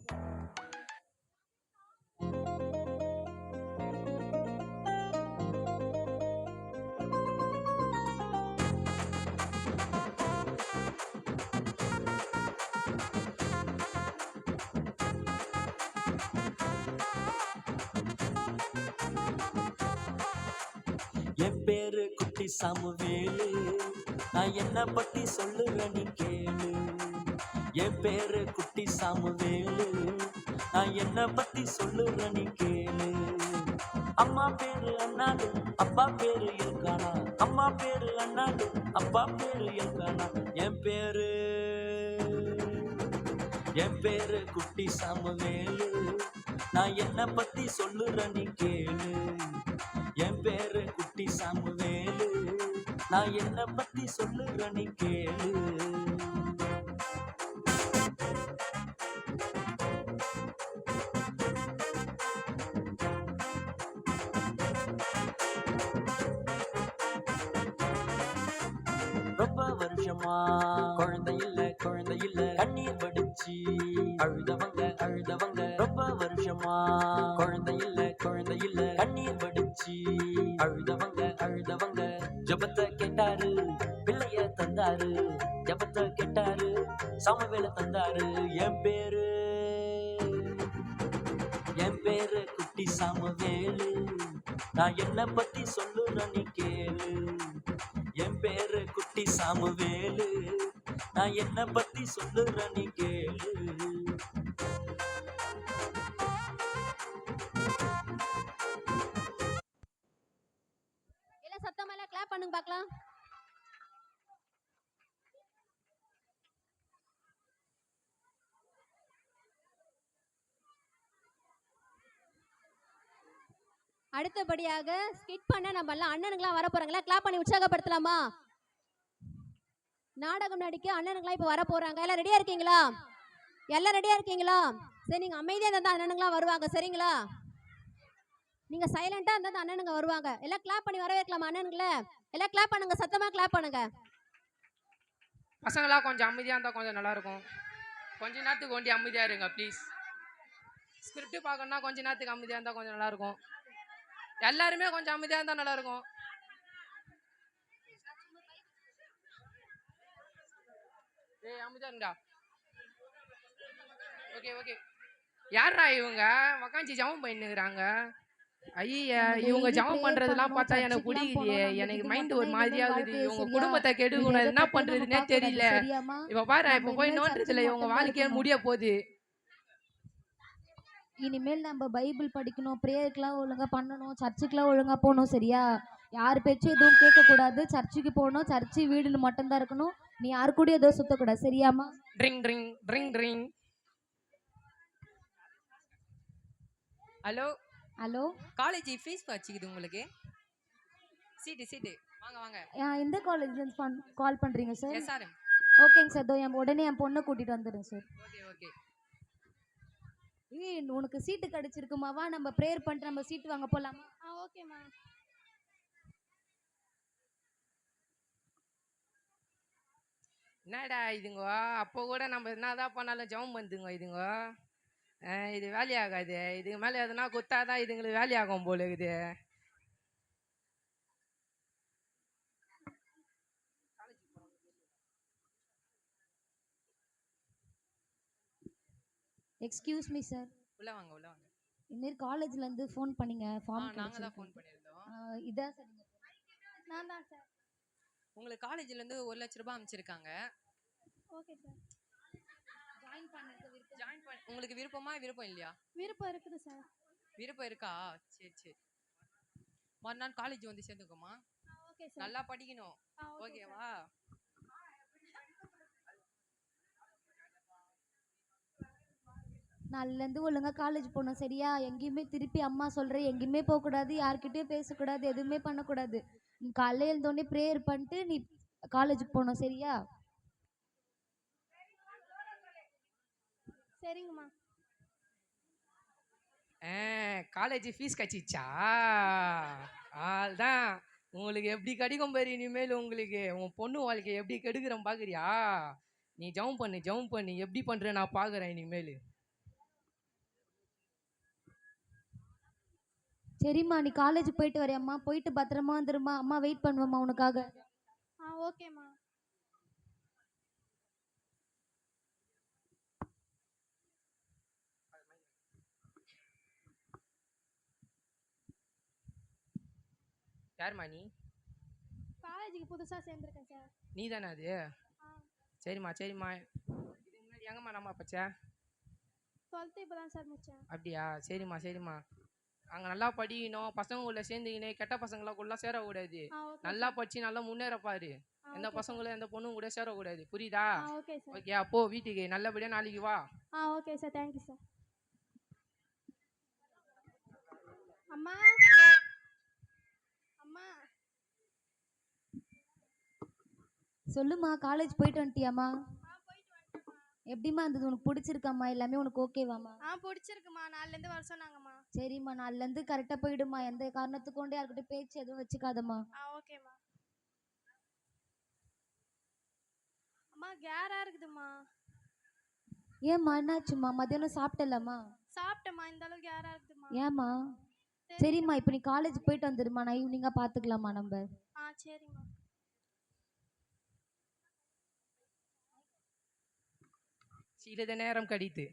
என் பேரு குட்டி சாமுவேலு, நான் என்ன பத்தி சொல்லுவேன் நீ கேளு. என் பேரு குட்டி சாமுவேலு, நான் என்ன பத்தி சொல்லுறேன் நீ கேளு. அம்மா பேரு அண்ணாடு, அப்பா பேரு இருக்கானா, அம்மா பேரு அண்ணாடு, அப்பா பேரு இருக்கானா. என் பேரு குட்டி சாமுவேலு, நான் என்ன பத்தி சொல்லுறேன் நீ கேளு. என் பேரு குட்டி சாமுவேலு, நான் என்ன பத்தி சொல்லுறேன் நீ கேளு. ரொம்ப வருஷமா குழந்தை இல்ல கண்ணீர் வடிச்சு அழுதவங்க ரொம்ப வருஷமா குழந்தை இல்ல கண்ணீர் வடிச்சு அழுதவங்க ஜபத்தை கேட்டாரு, பிள்ளைய தந்தாரு, ஜபத்தை கேட்டாரு, சாமுவேல தந்தாரு. என் பேரு குட்டி சாமுவேலு, நான் என்ன பத்தி சொல்லுறேன் நீ கேளு. என் பேரு குட்டி சாமுவேலு, நான் என்ன பத்தி சொல்லுறேன் நீ கேளு. எல்லாம் சத்தமா எல்லாம் கிளாப் பண்ணுங்க பார்க்கலாம். அடுத்தபடியாக ஸ்கிட் பண்ண நம்ம எல்லாம் அண்ணனுங்களாம் வர போறாங்களா, கிளாப் பண்ணி உற்சாகப்படுத்தலாமா? நாடகம் நடிக்க அண்ணனுங்களாம் இப்போ வர போறாங்க. எல்லாம் ரெடியா இருக்கீங்களா? எல்லாம் ரெடியா இருக்கீங்களா? சரி, நீங்க அமைதியா இருந்தா அண்ணனுங்களாம் வருவாங்க, சரிங்களா? நீங்க சைலண்டா இருந்தா அண்ணனுங்க வருவாங்க. எல்லாம் கிளாப் பண்ணி வரவேற்கலாமா அண்ணனுங்கள? எல்லாம் கிளாப் பண்ணுங்க, சத்தமா கிளாப் பண்ணுங்க. பசங்களா கொஞ்சம் அமைதியா இருந்தா கொஞ்சம் நல்லா இருக்கும். கொஞ்ச நேரத்துக்கு ஒண்டி அமைதியா இருங்க ப்ளீஸ். ஸ்கிரிப்ட் பார்க்கணும்னா கொஞ்ச நேரத்துக்கு அமைதியா இருந்தா கொஞ்சம் நல்லா இருக்கும். எல்லாருமே கொஞ்சம் அமைதியா இருந்தா நல்லா இருக்கும். ஏய் அமைதியா இருங்கடா. ஓகே யாரா இவங்க உக்காஞ்சி ஜெபம் பண்ணிக்கிறாங்க? ஐயா, இவங்க ஜெபம் பண்றதெல்லாம் பார்த்தா எனக்கு பிடிக்கலையே. எனக்கு மைண்ட் ஒரு மாதிரியா இருக்குது. இவங்க குடும்பத்தை கெடுக்கணும், என்ன பண்றதுன்னே தெரியல. இப்ப பாரு, இப்ப போய் நோன்றதுல இவங்க வாழ்க்கையே முடிய போகுது. இனிமேல் நம்ம பைபிள் படிக்கணும், ப்ரேயருக்குலாம் ஒழுங்கா பண்ணணும், சர்ச்சுக்குலாம் ஒழுங்கா போகணும், சரியா? யார் பேச்சும் எதுவும் கேட்கக்கூடாது, சர்ச்சுக்கு போகணும், சர்ச்சு வீடுன்னு மட்டும்தான் இருக்கணும். நீ யாரு கூட எதுவும் சுத்தக்கூடாது, சரியாமா? ட்ரிங் ட்ரிங் ட்ரிங் ட்ரிங். ஹலோ காலேஜ் ஃபீஸ் வச்சுக்குது உங்களுக்கு? சீட்டு வாங்க. எந்த காலேஜ்ல கால் பண்றீங்க சார்? எஸ்ஆர்எம். ஓகேங்க சார், உடனே என் பொண்ணை கூட்டிட்டு வந்துடுங்க சார். ஓகே. உனக்கு சீட்டு கிடைச்சிருக்குமா? வா, நம்ம ப்ரேயர் பண்ணிட்டு நம்ம சீட்டு வாங்க போலாமா? ஓகேம்மா. என்னடா இதுங்க, அப்போ கூட நம்ம என்னதான் பண்ணாலும் ஜெபம் பண்ணுதுங்க இதுங்க. இது வேலையாகாது. இதுக்கு மேலே எதுனா குத்தாதான் இதுங்களுக்கு வேலையாகும் போல இருக்குது. Excuse me sir. உள்ள வாங்க. இன்னொரு காலேஜ்ல இருந்து ஃபோன் பண்ணீங்க, ஃபார்ம் நாங்க தான் ஃபோன் பண்ணியிருந்தோம். இதான் சார். நான் தான் சார். உங்களுக்கு காலேஜ்ல இருந்து 1 லட்சம் ரூபாய் அமைச்சிருக்காங்க. Okay sir. உங்களுக்கு விருப்பம் இல்லையா? விருப்பம் இருக்குது சார். விருப்பம் இருக்கா? சரி. மறுநாள் காலேஜ் வந்து சேர்ந்துக்கோமா. Okay sir. நல்லா படிக்கணும், ஓகேவா? நாளிலேருந்து ஒழுங்கா காலேஜ் போகணும், சரியா? எங்கேயுமே திருப்பி அம்மா சொல்கிறேன், எங்கேயுமே போகக்கூடாது, யார்கிட்டயும் பேசக்கூடாது, எதுவுமே பண்ணக்கூடாது. நீ காலையில் எழுந்தோடனே ப்ரேயர் பண்ணிட்டு நீ காலேஜுக்கு போகணும், சரியா? சரிங்கம்மா. காலேஜ் ஃபீஸ் கட்சிச்சா? அதுதான் உங்களுக்கு எப்படி கிடைக்கும் பாரு. இனிமேல் உங்களுக்கு உன் பொண்ணு வாழ்க்கை எப்படி கெடுக்கிறேன் பார்க்குறியா? நீ ஜெபம் பண்ணு எப்படி பண்ற நான் பார்க்குறேன் இனிமேல். சரிம்மா, நீ காலேஜ் போயிட்டு வரையம்மா, போயிட்டு பத்திரமா வந்துருமா. அம்மா வெயிட் பண்ணுவேம்மா உனக்காக. ஓகேம்மா. யாருமா நீ? காலேஜுக்கு புதுசாக சேர்ந்துருக்கேன் சார். நீ தானே அது? சரிம்மா. இதுக்கு முன்னாடி எங்கம்மா நம்ம பச்சை 12th இப்போ தான் சார் முடித்தேன். அப்படியா? சரிம்மா சரிம்மா. அங்கே நல்லா படிக்கணும், பசங்களுக்குள்ள சேர்ந்துக்கினே கெட்ட பசங்களுக்குள்ள சேரக்கூடாது. நல்லா படிச்சு நல்லா முன்னேற பாரு. எந்த பசங்களும் எந்த பொண்ணும் கூட சேரக்கூடாது, புரியுதா? Okay sir. ஓகே, அப்போ வீட்டுக்கு நல்லபடியா நாளைக்கு வா. Okay sir, thank you sir. அம்மா அம்மா சொல்லுமா, காலேஜ் போயிட்டு வந்துட்டியாம்மா? எப்படிம்மா இருந்தது? உனக்கு பிடிச்சிருக்காம்மா? எல்லாமே உனக்கு ஓகேவாம்மா? பிடிச்சிருக்குமா. நாலுலேருந்து வர சொன்னாங்கம்மா. சரிம்மா, நாலுலேருந்து கரெக்டாக போயிடுமா. எந்த காரணத்துக்கு கொண்டு யார்கிட்ட பேச்சு எதுவும் வச்சுக்காதம்மா. ஓகேம்மா. அம்மா கேரா இருக்குதும்மா. ஏம்மா, என்னாச்சும்மா? மதியானம் சாப்பிட்டலம்மா? சாப்பிட்டேம்மா, இந்த அளவுக்கு கேரா இருக்குதும்மா. ஏம்மா? சரிம்மா, இப்போ நீ காலேஜ் போயிட்டு வந்துடுமா, நான் ஈவினிங்காக பார்த்துக்கலாமா நம்ம? சரிம்மா. சிறிது நேரம் கழித்து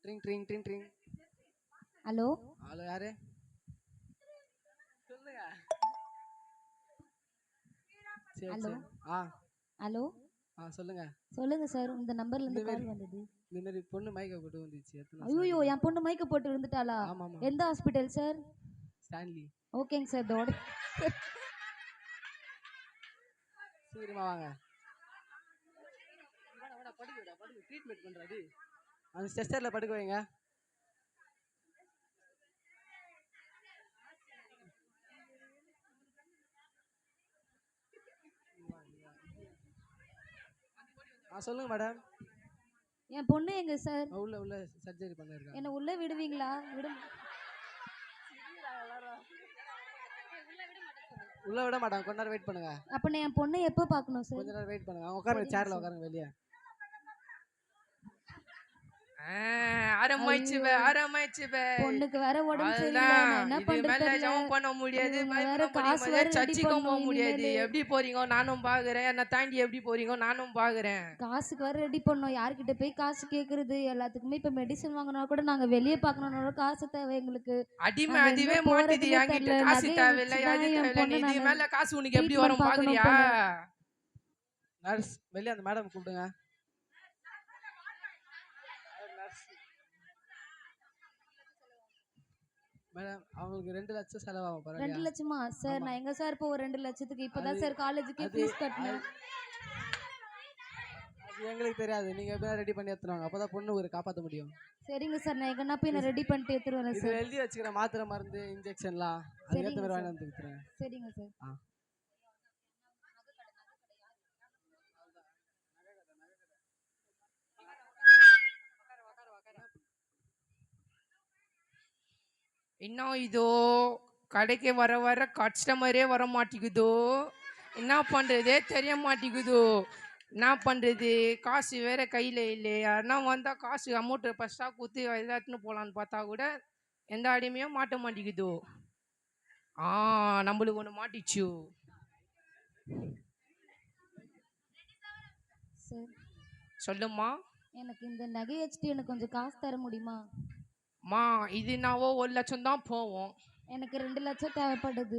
ட்ரிங் ட்ரிங் ட்ரிங் ட்ரிங். ஹலோ ஹலோ, யாரு? சொல்லுங்க. சரி ஹலோ. சரி. ஹலோ. சொல்லுங்க. சொல்லுங்க சார், இந்த நம்பர்ல இருந்து கால் வந்தது. இந்த மாதிரி பொண்ணு மயக்க போட்டு வந்துச்சு. ஐயோ, என் பொண்ணு மயக்க போட்டு இருந்துட்டாளா? ஆமாமா. எந்த ஹாஸ்பிட்டல் சார்? ஸ்டான்லி. ஓகேங்க சார், தோட சீக்கிரமா வாங்க. படுக்க ட்ரீட்மெண்ட் பண்றாது. அந்த ஸ்ட்ரெச்சர்ல படுக்க வைங்க. சொல்லுங்க மேடம். என் பொண்ணு எங்க சார்? உள்ள சர்ஜரி பண்ணிருக்காங்க. என்ன உள்ள விடுவீங்களா? உள்ள விட மாட்டாங்க, கொஞ்ச நேரம் வெயிட் பண்ணுங்க. அப்ப நான் என் பொண்ணை எப்போ பார்க்கணும் சார்? கொஞ்ச நேரம் வெயிட் பண்ணுங்க. உட்காருங்க, சேர்ல உட்காருங்க வெளியே. பொண்ணுக்கு வேற உடம்பு சரியில்லை, என்ன பண்றது? ஜெபம் பண்ண முடியாது, சர்ச்சுக்கும் போக முடியாது. எப்படி போறீங்க நானும் பாக்குறேன், என்ன தாண்டி எப்படி போறீங்க நானும் பாக்குறேன். காசுக்கு வேற ரெடி பண்ணோம், யார்கிட்ட போய் காசு கேக்குறது? எல்லாத்துக்குமே இப்ப மெடிசன் வாங்கினா கூட நாங்க வெளியே பார்க்கணும்னாலும் காசு தேவை எங்களுக்கு. அடிமை அதுவே மாட்டுது, என்கிட்ட காசு தேவையில்லை, அது தேவையில்லை. இது மேல காசு உனக்கு எப்படி வரும் பாக்குறியா? நர்ஸ், வெளியே அந்த மேடம் கூப்பிடுங்க. மேடம், அவங்களுக்கு 2 லட்சம் செலவாகும். 2 லட்சமா சார்? நான் எங்க சார் இப்போ 2 லட்சத்துக்கு இப்பதான் சார் காலேஜுக்கு ஃபீஸ் கட்டணும். அது எங்களுக்கு தெரியாது, நீங்க எப்படியா ரெடி பண்ணி எடுத்துருவாங்க, அப்பதான் பொண்ணு ஒரு காப்பாற்ற முடியும். சரிங்க சார், நான் எங்கன்னா போய் நான் ரெடி பண்ணிட்டு எடுத்துட்டு வரேன் சார். எழுதி வச்சுக்கிறேன், மாத்திரை மருந்து இன்ஜெக்ஷன்லாம் அதுக்கேற்ற மாதிரி வாங்கி வந்து கொடுத்துருங்க. சரிங்க சார். இன்னும் இதோ கடைக்கு வர வர கஸ்டமரே வர மாட்டேங்குதோ, என்ன பண்ணுறதே தெரிய மாட்டேங்குதோ. என்ன பண்ணுறது, காசு வேறு கையில் இல்லை. யாருன்னா வந்தால் காசு அமௌண்ட்டு ஃபஸ்ட்டாக கொடுத்து எல்லாத்துன்னு போகலான்னு பார்த்தா கூட எந்த அடிமையும் மாட்ட மாட்டேங்குதோ. நம்மளுக்கு ஒன்று மாட்டிச்சு. சொல்லுமா. எனக்கு இந்த நகை வச்சுட்டு எனக்கு கொஞ்சம் காசு தர முடியுமா? இது நாவோ 1 லட்சம் தான் போவோம். எனக்கு 2 லட்சம் தேவைப்படுது.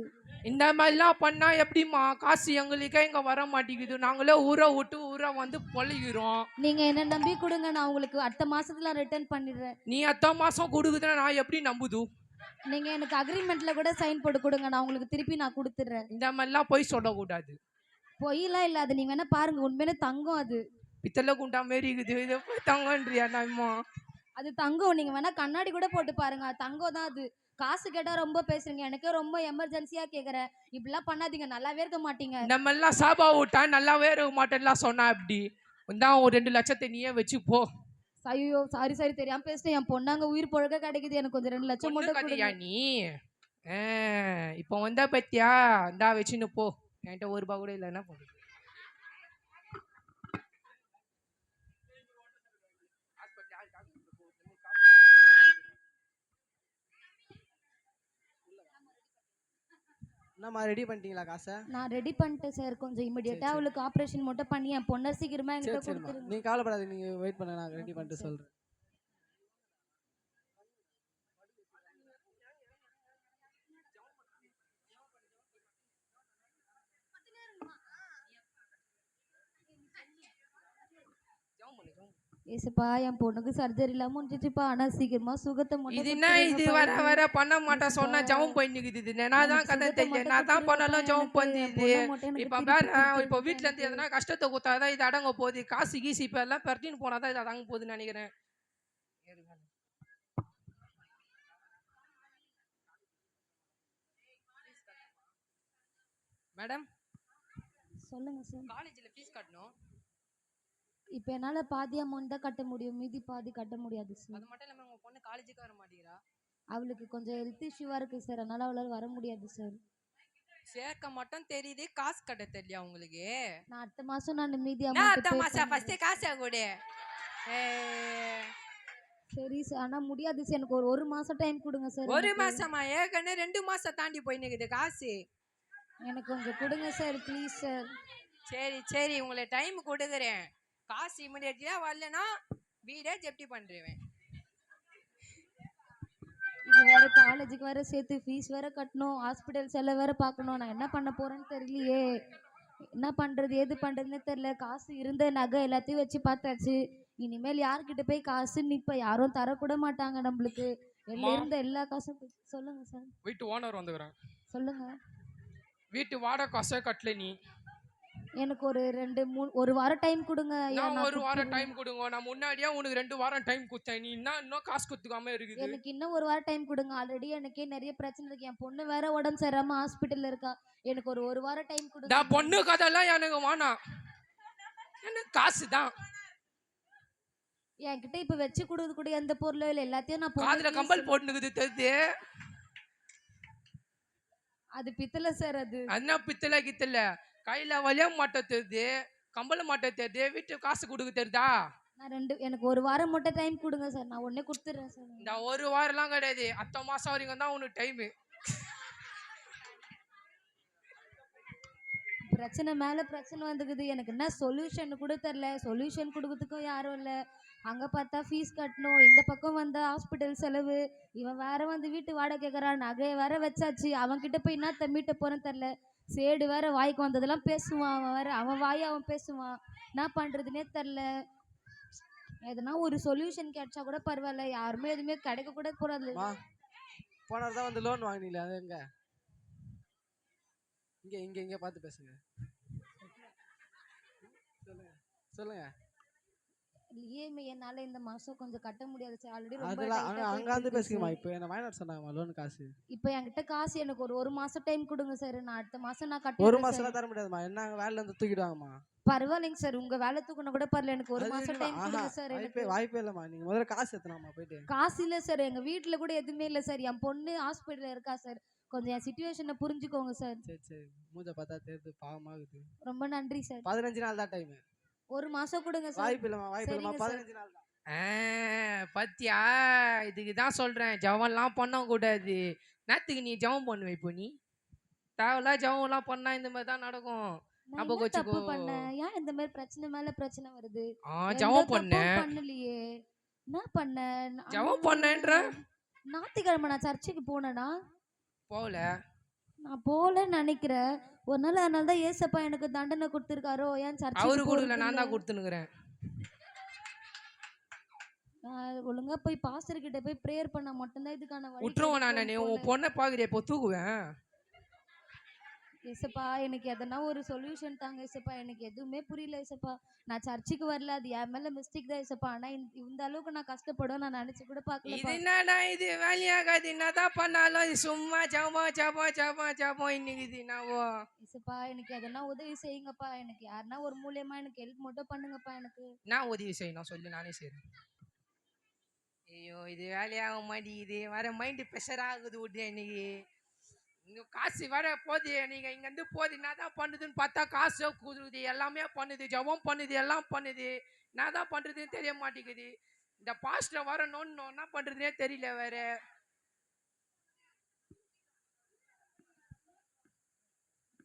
இந்த மாதிரிலாம் பண்ணா எப்படிமா? காசு எங்களுக்கே இங்க வர மாட்டேங்குது, நாங்களே ஊரை விட்டு ஊரை வந்து பொழைக்கிறோம். நீங்க என்ன நம்பி கொடுங்க, நான் உங்களுக்கு அடுத்த மாசத்துல ரிட்டர்ன் பண்ணிடுறேன். நீ அடுத்த மாசம் கொடுக்குதுன்னா நான் எப்படி நம்புது? நீங்க எனக்கு அக்ரிமெண்ட்ல கூட சைன் போட்டு கொடுங்க, நான் உங்களுக்கு திருப்பி நான் கொடுத்துறேன். இந்த மாதிரிலாம் போய் சொல்லக்கூடாது. பொய்லாம் இல்ல, அது நீங்க வேணா பாருங்க, உண்மையிலே தங்கம். அது பித்தளை குண்டா மாரி இருக்குது, இதை போய் தங்கன்றியா? நான்மா அது தங்கம், நீங்க வேணா கண்ணாடி கூட போட்டு பாருங்க, தங்கம் தான் அது. காசு கேட்டா ரொம்ப பேசுறீங்க, எனக்கே ரொம்ப எமர்ஜென்சியா கேக்குறேன். இப்படிலாம் பண்ணாதீங்க, நல்லாவே இருக்க மாட்டீங்க. நம்ம எல்லாம் சாபா விட்டா நல்லாவே இருக்க மாட்டேன்லாம் சொன்னா அப்படி தான். ஒரு 2 லட்சத்தை நீயே வச்சு போ. ஐயோ சாரி தெரியாம பேசிட்டேன். என் பொண்ணாங்க உயிர் பொழக்க கிடைக்குது, எனக்கு கொஞ்சம் 2 லட்சம் மட்டும் கட்டியா நீ? இப்போ வந்தா பத்தியா, இந்தா வச்சுன்னு போ. என்கிட்ட 1 ரூபா கூட இல்லைன்னா போடு. என்னம்மா ரெடி பண்ணிட்டீங்களா காசை? நான் ரெடி பண்ணிட்டேன் சார். கொஞ்சம் இமிடியேட்டா சரி. அவளுக்கு ஆப்ரேஷன் மட்டும் பண்ணி என் பொண்ணை சீக்கிரமா சரி என்கிட்ட சரிம்மா, கொடுத்துருங்க. நீங்க கவலைப்படாதீங்க, நீங்க வெயிட் பண்ணுங்க, நான் ரெடி பண்ணிட்டு சொல்றேன். ஏசப்பா என் பொண்ணுக்கு சர்ஜரி இல்லாம முடிஞ்சிச்சுப்பா. ஆனா சீக்கிரமா சுகத்தை மட்டும் இது என்ன இது கொடுத்துருங்கப்பா வர எனக்கு. வர பண்ண மாட்டேன் சொன்னா ஏசப்பா ஜெபம் பண்ணிக்குது. இது நான் தான் எனக்கு கதை சுகத்தை தெரியல, மட்டும் நான் தான் கொடுத்துருங்கப்பா பண்ணலாம் ஜெபம் எனக்கு. என் பண்ணுது. பொண்ணை மட்டும் எனக்கு இப்போ திருப்பி வேற இப்போ கொடுத்துருங்கப்பா வீட்டுல இருந்து எனக்கு. எதனா கஷ்டத்தை கொடுத்தாதான் இது அடங்க போகுது. காசு கீசு இப்போ எல்லாம் பெரட்டின்னு போனாதான் இது அடங்க போகுதுன்னு நினைக்கிறேன். மேடம் சொல்லுங்க சார். காலேஜ்ல ஃபீஸ் கட்டணும். இப்போ என்னால பாதி அமௌண்ட் தான் கட்ட முடியும், மீதி பாதி கட்ட முடியாது சார். அது மட்டும் இல்லாம உங்க பொண்ணு காலேஜுக்கு வர மாட்டேங்கிறா. அவளுக்கு கொஞ்சம் ஹெல்த் இஷ்யூவா இருக்கு சார், அதனால அவளால வர முடியாது சார். சேர்க்க மட்டும் தெரியுது, காசு கட்ட தெரியல உங்களுக்கு. நான் அடுத்த மாசம் நான் மீதி நான் அமௌண்ட் அடுத்த பே மாசம் ஃபர்ஸ்ட் பண்ணுறேன். காசை கொடு. சரி சார், ஆனா முடியாது சார். எனக்கு ஒரு மாசம் டைம் கொடுங்க சார். ஒரு எனக்கு மாசமா? ஏற்கனவே 2 மாசம் தாண்டி போயினுக்குது காசு. எனக்கு கொஞ்சம் கொடுங்க சார், ப்ளீஸ் சார். சரி சரி, உங்களை டைம் கொடுக்குறேன். காசு இமிடியேட்டா வரலன்னா வீடே ஜப்தி பண்ணிடுவேன். இது வேற காலேஜுக்கு வேற சேர்த்து ஃபீஸ் வேற கட்டணும், ஹாஸ்பிட்டல் செலவு வேற பார்க்கணும். நான் என்ன பண்ண போறேன்னு தெரியலையே. என்ன பண்றது ஏது பண்றதுன்னே தெரியல. காசு இருந்த நகை எல்லாத்தையும் வச்சு பார்த்தாச்சு. இனிமேல் யார்கிட்ட போய் காசுன்னு இப்ப யாரும் தரக்கூட மாட்டாங்க நம்மளுக்கு. இருந்த எல்லா காசும் சொல்லுங்க சார். வீட்டு ஓனர் வந்துக்கிறேன். சொல்லுங்க. வீட்டு வாடகை காசே கட்டல நீ. எனக்கு ஒரு 2-3 ஒரு வாரம் டைம் கொடுங்க ஐயா. நான் நான் ஒரு வாரம் கொடுத்துறேன். டைம் கொடுங்க. நான் முன்னாடியே உனக்கு 2 வாரம் டைம் கொடுத்தேன். நீ இன்னும் காசு கொடுத்துக்காம இருக்குது. எனக்கு இன்னும் ஒரு வாரம் டைம் கொடுங்க. ஆல்ரெடி எனக்கே நிறைய பிரச்சனை இருக்கு. என் பொண்ணு வேற உடம்பு சரியாம ஹாஸ்பிட்டல்ல இருக்கா. எனக்கு ஒரு வாரம் டைம் கொடுங்க. பொண்ணு கதெல்லாம் எனக்கு வேணாம், எனக்கு காசு தான். என்கிட்ட இப்ப வச்சு கொடுக்குறது கூட எந்த பொருளும் இல்லை. எல்லாத்தையும் நான் காதுல கம்பல் போட்டுனுக்குது தெரியுது. அது பித்தளை சார். அது என்ன பித்தளை கித்தல கையில வலிய மாட்டேன் தெரியுது, கம்பல மாட்டேன் தெரியுது, வீட்டுக்கு காசு கொடுக்க தெரியுதா? நான் எனக்கு ஒரு வாரம் மட்டும் டைம் கொடுங்க சார், நான் உடனே கொடுத்துறேன் சார். இந்த ஒரு வாரம்லாம் கிடையாது, அடுத்த மாசம் வரைக்கும் தான் உனக்கு டைம். பிரச்சனை மேல பிரச்சனை வந்துக்குது. எனக்கு என்ன சொல்யூஷன் கூட தெரியல. சொல்யூஷன் கொடுக்கறதுக்கும் யாரும் இல்லை. அங்க பார்த்தா ஃபீஸ் கட்டணும், இந்த பக்கம் வந்தா ஹாஸ்பிட்டல் செலவு. இவன் வேற வந்து வீட்டு வாடகை கேட்கறான், நகையை வேற வச்சாச்சு. அவன்கிட்ட போய் என்ன மீட்ட போறேன்னு தெரியல. சேடு வேற வாய்க்கு வந்ததெல்லாம் பேசுவான். அவன் வேற அவன் வாயை அவன் பேசுவான். என்ன பண்றதுன்னே தெரில. எதனா ஒரு சொல்யூஷன் கிடைச்சா கூட பரவாயில்ல. யாருமே எதுவுமே கிடைக்க கூட போறாது. போனார் தான் வந்து லோன் வாங்கினீங்களே, அது எங்க? இங்க இங்க இங்க பார்த்து பேசுங்க. சொல்லுங்க சொல்லுங்க. இஎம்ஐ என்னால இந்த மாசம் கொஞ்சம் கட்ட முடியாது சார். ஆல்ரெடி ரொம்ப அதெல்லாம் டைட்டா அங்க வந்து பேசுங்கம்மா. இப்போ என்ன மைனர் சொன்னாங்கம்மா லோன் காசு. இப்போ என்கிட்ட காசு எனக்கு ஒரு மாசம் டைம் கொடுங்க சார். நான் அடுத்த மாசம் நான் ஒரு கட்டிடுறேன் மாசம் சார். தர முடியாதும்மா, என்ன வேலையில இருந்து தூக்கிடுவாங்கம்மா. பரவாயில்லைங்க சார், உங்க வேலை தூக்கணும் கூட பரவாயில்ல. எனக்கு ஒரு மாசம் டைம் கொடுங்க சார். எனக்கு வாய்ப்பே இல்லம்மா. நீங்க முதல்ல காசு எடுத்துனாமா போயிட்டு. காசு இல்ல சார், எங்க வீட்டுல கூட எதுவுமே இல்ல சார். என் பொண்ணு ஹாஸ்பிட்டல்ல இருக்கா சார். கொஞ்சம் என் சிச்சுவேஷனை புரிஞ்சுக்கோங்க சார். சரி சரி, மூஞ்ச பார்த்தா தெரியுது, பாவமாகுது. ரொம்ப நன்றி சார். 15 நாள் தான் டைம். ஒரு மாசம் கொடுங்க சார். வாய்ப்பு இல்லம்மா, வாய்ப்பு இல்லம்மா. 15 நாள் தான். பத்தியா, இதுக்கு தான் சொல்றேன் ஜவன்லாம் பண்ண கூடாது. நேத்துக்கு நீ ஜவம் பண்ணுவ, இப்போ நீ தேவையில்ல ஜவம்லாம் பண்ணா இந்த மாதிரி தான் நடக்கும். நான் என்ன தப்பு பண்ணேன்? ஏன் இந்த மாதிரி பிரச்சனை மேல பிரச்சனை வருது? ஜவம் பண்ணேன் பண்ணலையே. என்ன பண்ணேன்? ஜவம் பண்ணேன்ற ஞாயிற்றுக்கிழமை நான் சர்ச்சுக்கு போனேனா? போகல. நான் போகலன்னு நினைக்கிறேன். ஒரு நாள் அதனால தான் ஏசப்பா எனக்கு தண்டனை கொடுத்துருக்காரோ. ஏன் சர்ச்சுக்கு அவரு கொடுக்கல, நான் தான் கொடுத்துனுக்குறேன். ஒழுங்கா போய் பாஸ்டர் கிட்ட போய் ப்ரேயர் பண்ணா மட்டும்தான் இதுக்கான வழி. விட்டுருவோம். நான் உன் பொண்ணை பாக்குறேன், இப்போ தூக்குவேன். ஏசப்பா எனக்கு எதனா ஒரு சொல்யூஷன் தாங்க ஏசப்பா. எனக்கு எதுவுமே புரியல ஏசப்பா. நான் சர்ச்சுக்கு வரல, அது என் மேல மிஸ்டேக் தான் ஏசப்பா. ஆனா இந்த அளவுக்கு நான் கஷ்டப்படுவேன் நான் நினைச்சு கூட பார்க்கல. இது என்னடா இது வேலையாகாது, என்னதான் பண்ணாலும் இது சும்மா ஜபம் ஜபம் ஜபம் ஜபம் இன்னைக்கு என்னவோ. ஏசப்பா எனக்கு எதனா உதவி செய்யுங்கப்பா. எனக்கு யாருன்னா ஒரு மூலியமா எனக்கு ஹெல்ப் மட்டும் பண்ணுங்கப்பா. எனக்கு நான் உதவி செய்யணும் சொல்லி நானே செய்றேன். ஐயோ இது வேலையாக மாட்டேங்குது, வர மைண்டு ப்ரெஷர் ஆகுது விட்டு. இன்னைக்கு இங்கே காசு வர போகுது, நீங்கள் இங்கேருந்து போகுது. என்ன தான் பண்ணுதுன்னு பார்த்தா காசு குதுருது, எல்லாமே பண்ணுது, ஜபம் பண்ணுது, எல்லாம் பண்ணுது. என்ன தான் பண்ணுறதுன்னு தெரிய மாட்டேங்குது. இந்த பாஸ்டர் வர நோன்னு என்ன பண்ணுறதுனே தெரியல வேற.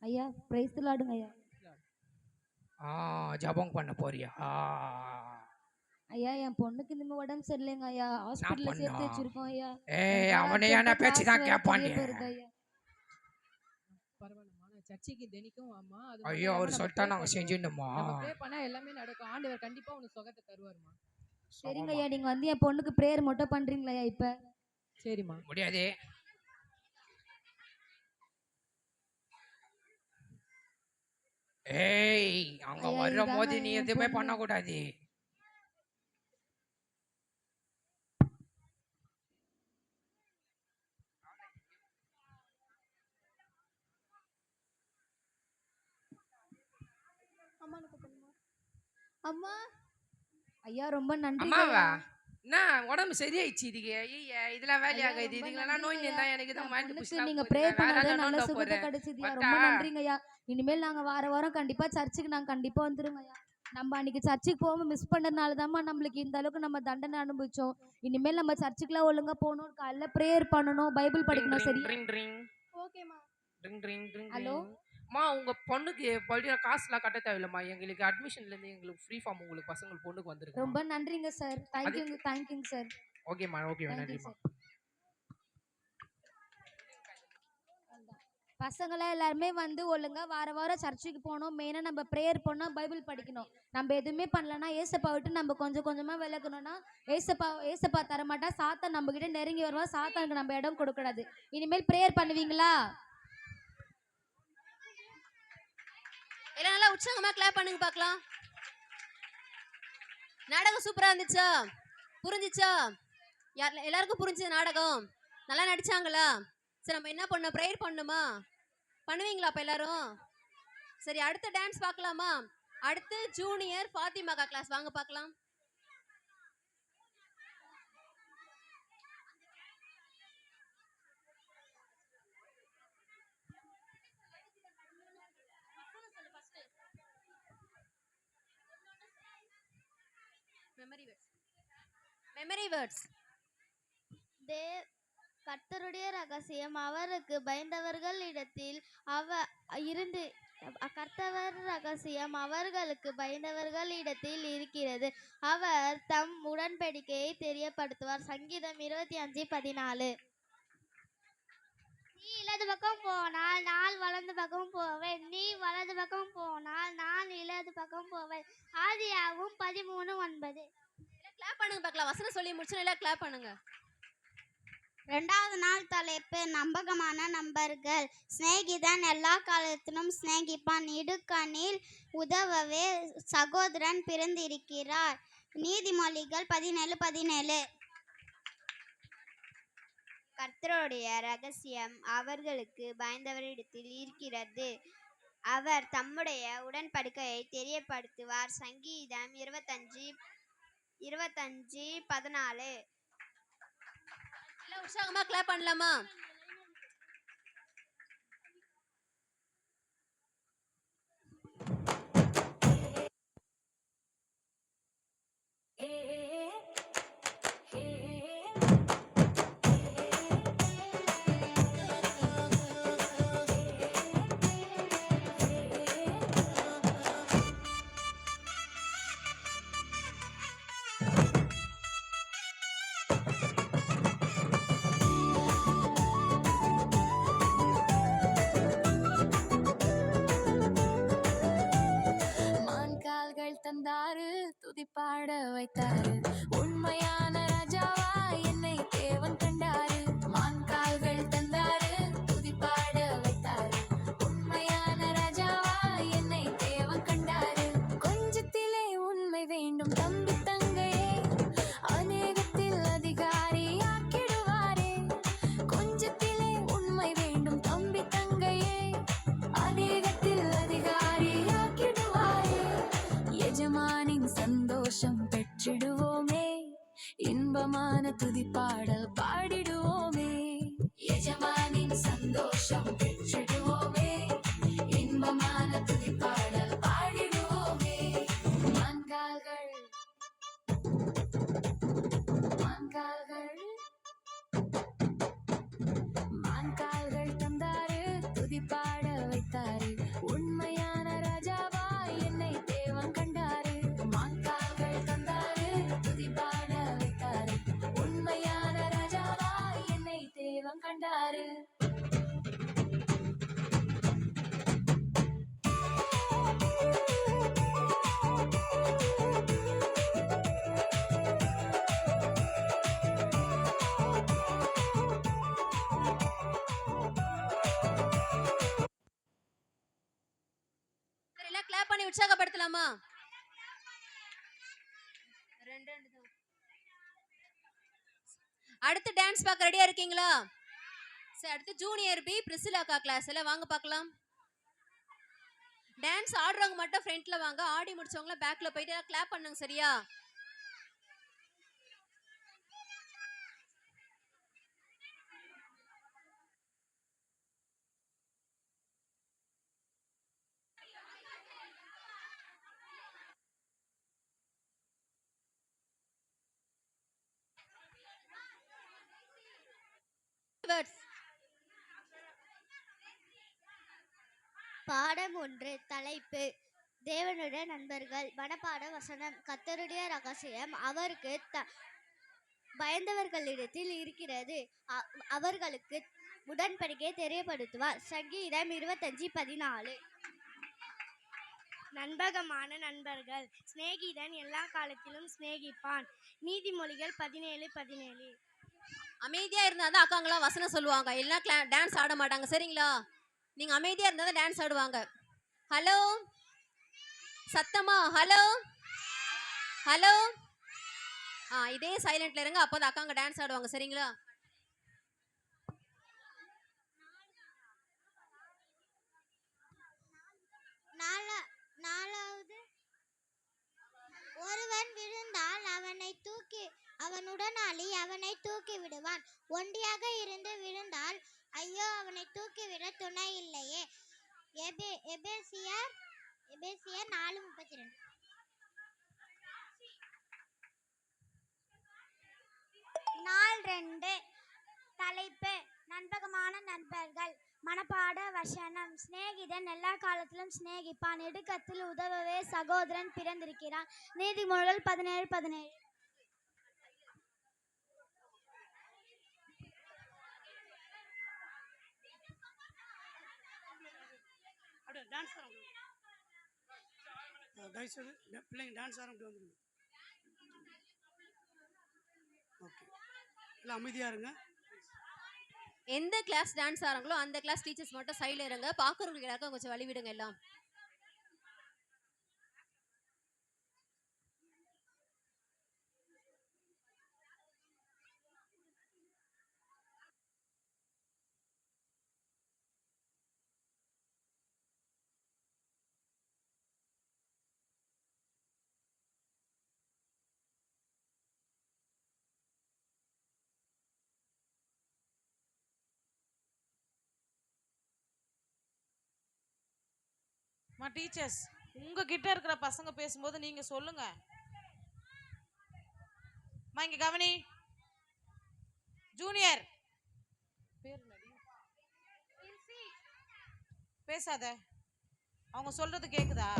ஐயா பிரைஸ் விளாடுங்க ஐயா. ஜபம் பண்ண போறியா? ஐயா என் பொண்ணுக்கு இந்த உடம்பு சரியில்லைங்க ஐயா, ஹாஸ்பிட்டல்ல சேர்த்து வச்சிருக்கோம் ஐயா. அவனே என்ன பேச்சு தான் கேட்பான். பரவாயில்லம்மா, நான் சர்ச்சைக்கு தினிக்கும் அம்மா. ஐயோ அவர் சொல்லிட்டா நாங்க செஞ்சிடணுமா? ப்ரே பண்ணா எல்லாமே நடக்கும். ஆண்டவர் கண்டிப்பா உனக்கு சுகத்தை தருவாருமா. சரிங்க ஐயா, நீங்க வந்து என் பொண்ணுக்கு பிரேயர் மட்டும் பண்றீங்களா ஐயா இப்ப? சரிம்மா. முடியாது. ஏய் அங்க வரும்போது நீ எதுவுமே பண்ணக்கூடாது. அம்மா ஐயா ரொம்ப நன்றி. அம்மாவா என்ன உடம்பு சரியாயிடுச்சு? இதுக்கு ஐயா இதெல்லாம் வேலையாக இது இதுக்கெல்லாம் நோய் இருந்தா எனக்கு தான் மைண்ட் புஷ்டா. நீங்க ப்ரே பண்ணாத நல்ல சுகத்தை கிடைச்சதுயா, ரொம்ப நன்றிங்க ஐயா. இனிமேல் நாங்க வாரம் கண்டிப்பா சர்ச்சுக்கு நாங்க கண்டிப்பா வந்துருங்க ஐயா. நம்ம அன்னைக்கு சர்ச்சுக்கு போகாம மிஸ் பண்ணதுனால தான்மா நம்மளுக்கு இந்த அளவுக்கு நம்ம தண்டனை அனுபவிச்சோம். இனிமேல் நம்ம சர்ச்சுக்குலாம் ஒழுங்கா போகணும், காலைல ப்ரேயர் பண்ணணும், பைபிள் படிக்கணும். சரி ஓகேமா. ஹலோ மா, உங்க பொண்ணுக்கு படிக்கிற காசுலாம் கட்ட தேவையில்லம்மா. எங்களுக்கு அட்மிஷன்ல இருந்து எங்களுக்கு ஃப்ரீ ஃபார்ம் உங்களுக்கு பசங்களுக்கு பொண்ணுக்கு வந்திருக்கு. ரொம்ப நன்றிங்க சார். தேங்க்யூங்க சார். ஓகேம்மா ஓகே நன்றிம்மா. பசங்களாம் எல்லாருமே வந்து ஒழுங்கா வாரம் சர்ச்சுக்கு போகணும். மெயினாக நம்ம ப்ரேயர் பண்ணோம், பைபிள் படிக்கணும். நம்ம எதுவுமே பண்ணலன்னா ஏசப்பா விட்டு நம்ம கொஞ்சம் கொஞ்சமாக விளக்கணும்னா ஏசப்பா தரமாட்டா. சாத்தான் நம்ம கிட்ட நெருங்கி வருவா. சாத்தானுக்கு நம்ம இடம் கொடுக்கூடாது. இனிமேல் ப்ரேயர் பண்ணுவீங்களா? எல்லாம் நல்லா உற்சாகமா கிளாப் பண்ணுங்க பார்க்கலாம். நாடகம் சூப்பரா இருந்துச்சா? புரிஞ்சிச்சா? எல்லாருக்கும் புரிஞ்சது நாடகம்? நல்லா நடிச்சாங்களா? சரி நம்ம என்ன பண்ணோம்? ப்ரேயர் பண்ணுமா? பண்ணுவீங்களா அப்ப எல்லாரும்? சரி அடுத்த டான்ஸ் பார்க்கலாமா? அடுத்து ஜூனியர் ஃபாத்திமாக்கா கிளாஸ் வாங்க பார்க்கலாம். Memory words. கர்த்தருடைய ரகசியம் அவருக்கு பயந்தவர்கள் இடத்தில் கர்த்தர் ரகசியம் அவர்களுக்கு பயந்தவர்கள் இடத்தில் இருக்கிறது. அவர் தம் உடன்படிக்கையை தெரியப்படுத்துவார். சங்கீதம் 25:14. நீ இடது பக்கம் போனால் நான் வலது பக்கம் போவேன், நீ வலது பக்கம் போனால் நான் இடது பக்கம் போவேன். ஆதியாகமம் 13:9. கிளாப் பண்ணுங்க பார்க்கலாம். வசனம் சொல்லி முடிச்சு நல்லா கிளாப் பண்ணுங்க. 2வது நாள் தலைப்பு நம்பகமான நண்பர்கள். சிநேகிதன் எல்லா காலத்திலும் சிநேகிப்பான், இடுக்கணில் உதவவே சகோதரன் பிறந்திருக்கிறார். நீதிமொழிகள் 17:17. கர்த்தருடைய ரகசியம் அவர்களுக்கு பயந்தவரிடத்தில் இருக்கிறது. அவர் தம்முடைய உடன்படிக்கையை தெரியப்படுத்துவார். சங்கீதம் 25:14. எல்லாம் உற்சாகமா கிளாப் பண்ணலாமா? தந்தாரு துதிப்பாட வைத்தாரு, உண்மையான ராஜாவா என்னை தேவன் கண்டாரு. மான்கால்கள் தந்தாரு துதிப்பாட வைத்தாரு, உண்மையான ராஜாவா என்னை தேவன் கண்டாரு. கொஞ்சத்திலே உண்மை வேண்டும் தம்பி தங்கையே, அநேகத்தில் அதிகாரி ஆக்கிடுவாரே. கொஞ்சத்திலே உண்மை வேண்டும் தம்பி தங்கையே, அநேகத்தில் அதிகாரி ஆக்கிடுவாரே. எஜமானின் சந்தோஷம் பெற்றிடுவோமே, இன்பமான துதிப்பாடல் பாடிடுவோமே. எஜமானின் சந்தோஷம் பெற்றிடுவோமே, இன்பமான துதிப்பாடல் பாடிடுவோமே. மான்கால்கள் மான்கால்கள் தந்தாரு துதிப்பாட வைத்தாரு, கண்டாரு. சரி, எல்லாம் கிளாப் பண்ணி உற்சாகப்படுத்தலாமா? அடுத்து டான்ஸ் பார்க்க ரெடியா இருக்கீங்களா? சரி, அடுத்து ஜூனியர் பி பிரிசிலாக்கா கிளாஸ் எல்லாம் வாங்க பார்க்கலாம். டான்ஸ் ஆடுறவங்க மட்டும் ஃப்ரண்ட்ல வாங்க, ஆடி முடிச்சவங்கள பேக்ல போயிட்டு எல்லாம் கிளாப் பண்ணுங்க. சரியா? பாடம் 1 தலைப்பு தேவனுடைய நண்பர்கள். மனப்பாட வசனம். கர்த்தருடைய ரகசியம் அவருக்கு பயந்தவர்களிடத்தில் இருக்கிறது, அவர்களுக்கு உடன்படிக்கை தெரியப்படுத்துவார். சங்கீதம் 25:14. நண்பகமான நண்பர்கள். சிநேகிதன் எல்லா காலத்திலும் சிநேகிப்பான். நீதிமொழிகள் 17:17. அமைதியா இருந்தாதான் அக்காங்களாம் வசனம் சொல்லுவாங்க, எல்லாம் டான்ஸ் ஆட மாட்டாங்க. சரிங்களா? நீங்க அமைதியா இருந்தா தான் டான்ஸ் ஆடுவாங்க. ஹலோ, சத்தமா ஹலோ ஹலோ. இதே சைலண்ட்ல இருங்க, அப்போதான் அக்காங்க டான்ஸ் ஆடுவாங்க. சரிங்களா? நாலாவது, ஒருவன் விழுந்தால் அவனுடனாளி அவனை தூக்கி விடுவான். ஒண்டியாக இருந்து விழுந்தால் ஐயோ அவனை தூக்கிவிட துணை இல்லையே. எபேசியர் 4:32. நாள் 2 தலைப்பு நண்பகமான நண்பர்கள். மனப்பாட வசனம். சிநேகிதன் எல்லா காலத்திலும் சிநேகிப்பான், இடுக்கத்தில் உதவவே சகோதரன் பிறந்திருக்கிறான். நீதிமொழிகள் 17:17. டான்ஸ் தயவுசெய்து பிள்ளைங்க டான்ஸ் ஆரம்பிட்டு வந்துடுங்க. ஓகே, எல்லாம் அமைதியாக இருங்க. எந்த கிளாஸ் டான்ஸ் ஆறாங்களோ அந்த கிளாஸ் டீச்சர்ஸ் மட்டும் சைடில் இருங்க. பார்க்குறவங்களுக்கு எல்லாருக்கும் கொஞ்சம் வழி விடுங்க. எல்லாம் டீச்சர்ஸ் உங்ககிட்ட இருக்கிற பசங்க பேசும்போது நீங்க சொல்லுங்க. இங்க கவனி. ஜூனியர் பேசாத, அவங்க சொல்றது கேக்குதா?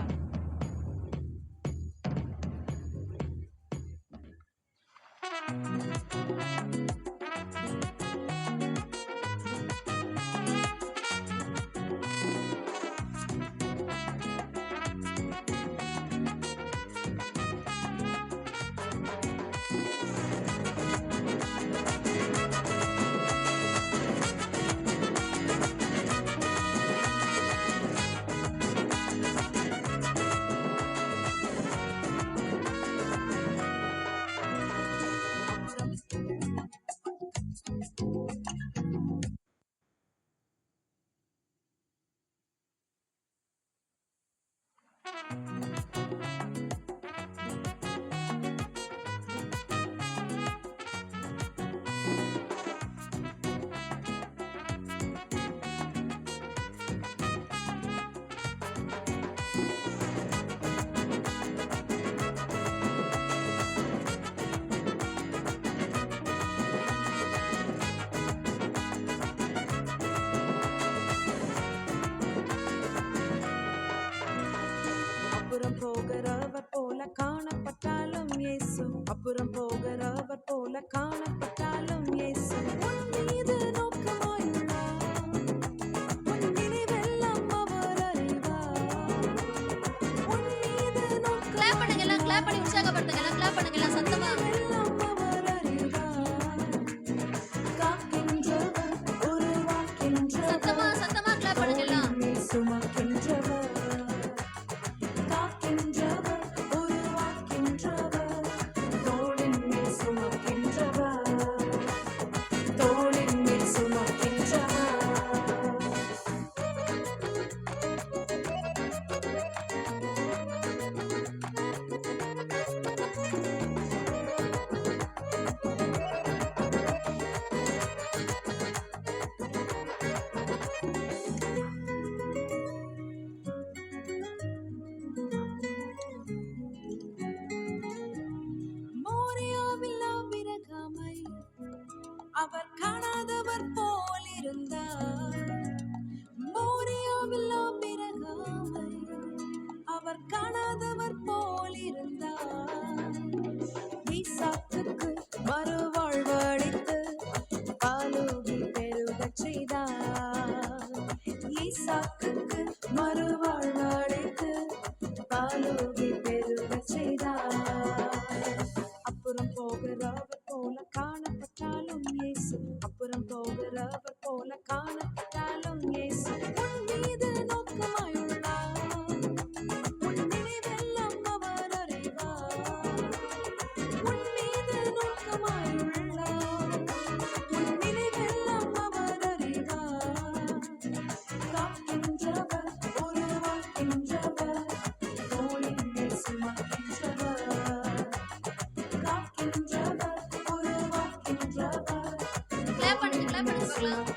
போகிறவர் போல காணப்பட்டாலும் இயேசு, அப்புறம் போகிறவர் போல காணப்பட்டாலும் இயேசு உன் மீது நோக்கமாய் பண்ணுங்க எல்லாம், கிளாப் பண்ணி உற்சாகப்படுத்துங்க எல்லாம், கிளாப் பண்ணுங்க எல்லாம் சத்தமா. சத்தமா சத்தமா கிளாப் பண்ணுங்க எல்லாம். அவர் காணாதவர் போல் இருந்தார். மோரியாவில் பிறகாமை அவர் காணாதவர் போல் இருந்தார். ஈசாக்குக்கு மறுவாழ்வளித்து பாலூகி பெருகச் செய்தார். ஈசாக்குக்கு மறுவாழ்வளித்து பாலூகி பெருகச் செய்தார். அப்புறம் போகிறவர் போல காணப்பட்டாலும் இயேசு, அப்புறம் போகிறவர் போல காணப்பட்டாலும் இயேசு உன் மீது நோக்கமாயுள்ளார். உன் நினைவெல்லாம் அவர் அறிவார். உன் மீது நோக்கமாயுள்ளார். உன் நினைவெல்லாம் அவர் அறிவார். காக்கின்றவர், உருவாக்கின்றவர், தோளின் மேல் சுமக்கின்றவர். கிளாப் பண்ணுங்க கிளாப் பண்ணுங்க பார்க்கலாம்.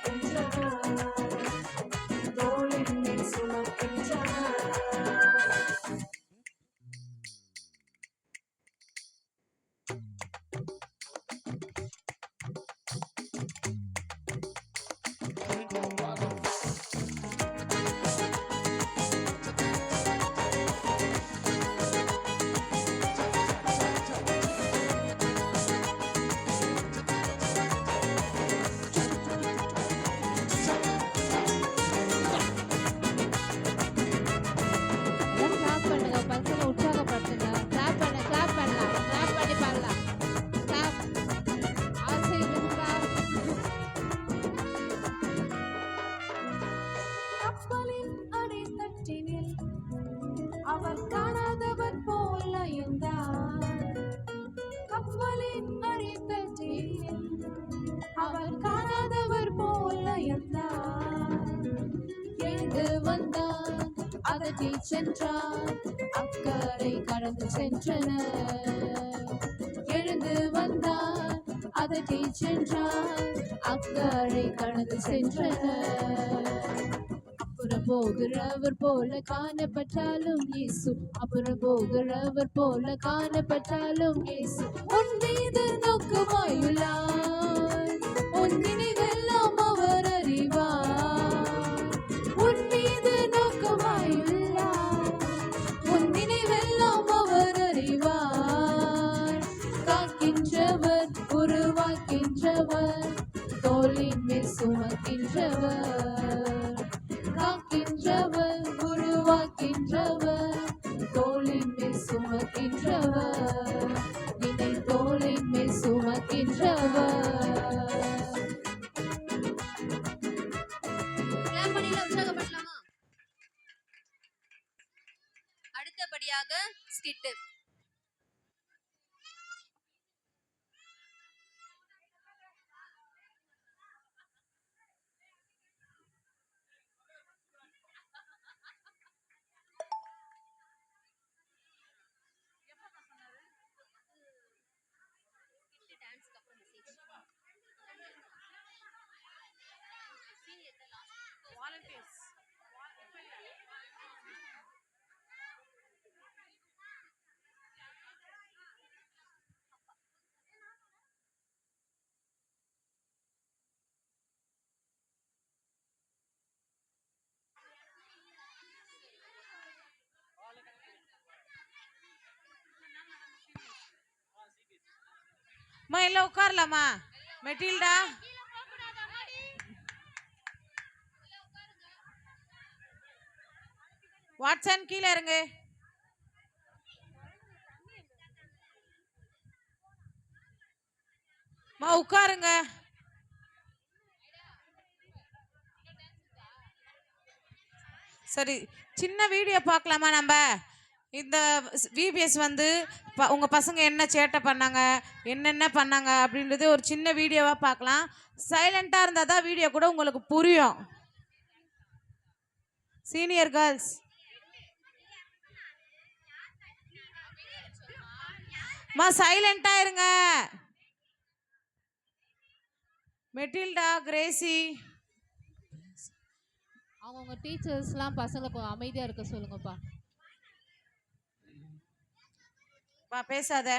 கிளாப் பண்ணுங்க, பசங்க உற்சாகப்படுத்துங்க. கிளாப் பண்ண கிளாப் பண்ணலாம், கிளாப் பண்ணி பாடலாம். கிளாப் ஆசைகள் கிளாப். கப்பலின் அடித்தட்டினில் அவர் காணாதவர் போல இருந்தார். கப்பலின் அடித்தட்டினில் அவர் காணாதவர் போல இருந்தார். எழுந்து வந்தார், அதட்டி சென்றார், அக்கறை கடந்து சென்றனர். எழுந்து வந்தார், அதட்டி சென்றார், அக்கறை கடந்து சென்றனர். அப்புறம் போகிறவர் போல காணப்பட்டாலும் இயேசு, அப்புறம் போகிறவர் போல காணப்பட்டாலும் இயேசு உன் மீது நோக்கமாயுள்ளார். உன் நினைவெல்லாம் அவர் அறிவார். உன் மீது நோக்கமாயுள்ளார். உன் நினைவெல்லாம் அவர் அறிவார். காக்கின்றவர், உருவாக்கின்றவர், தோளின் மேல் சுமக்கின்றவர். காக்கின்றவர், உருவாக்கின்றவர், தோளின் மேல் சுமக்கின்றவர். என்னை தோளின் மேல் சுமக்கின்றவர். கிளாப் பண்ணி எல்லாம் உற்சாகப்படுத்தலாமா? அடுத்தபடியாக ஸ்கிட். அம்மா எல்லாம் உட்காரலாமா? மெட்டில்டா வாட்சன் கீழே இருங்க. உட்காருங்க. சரி, சின்ன வீடியோ பார்க்கலாமா நம்ம? இந்த விபிஎஸ் வந்து உங்க பசங்க என்ன சேட்டை பண்ணாங்க, என்னென்ன பண்ணாங்க அப்படின்றது ஒரு சின்ன வீடியோவா பார்க்கலாம். சைலண்டா இருந்தா தான் வீடியோ கூட உங்களுக்கு புரியும். சீனியர் கேர்ள்ஸ், சைலண்டா இருங்க. மெட்டில்டா, கிரேசி, அவங்கவுங்க டீச்சர்ஸ்லாம் பசங்களுக்கு அமைதியாக இருக்க சொல்லுங்கப்பா. பேசாத.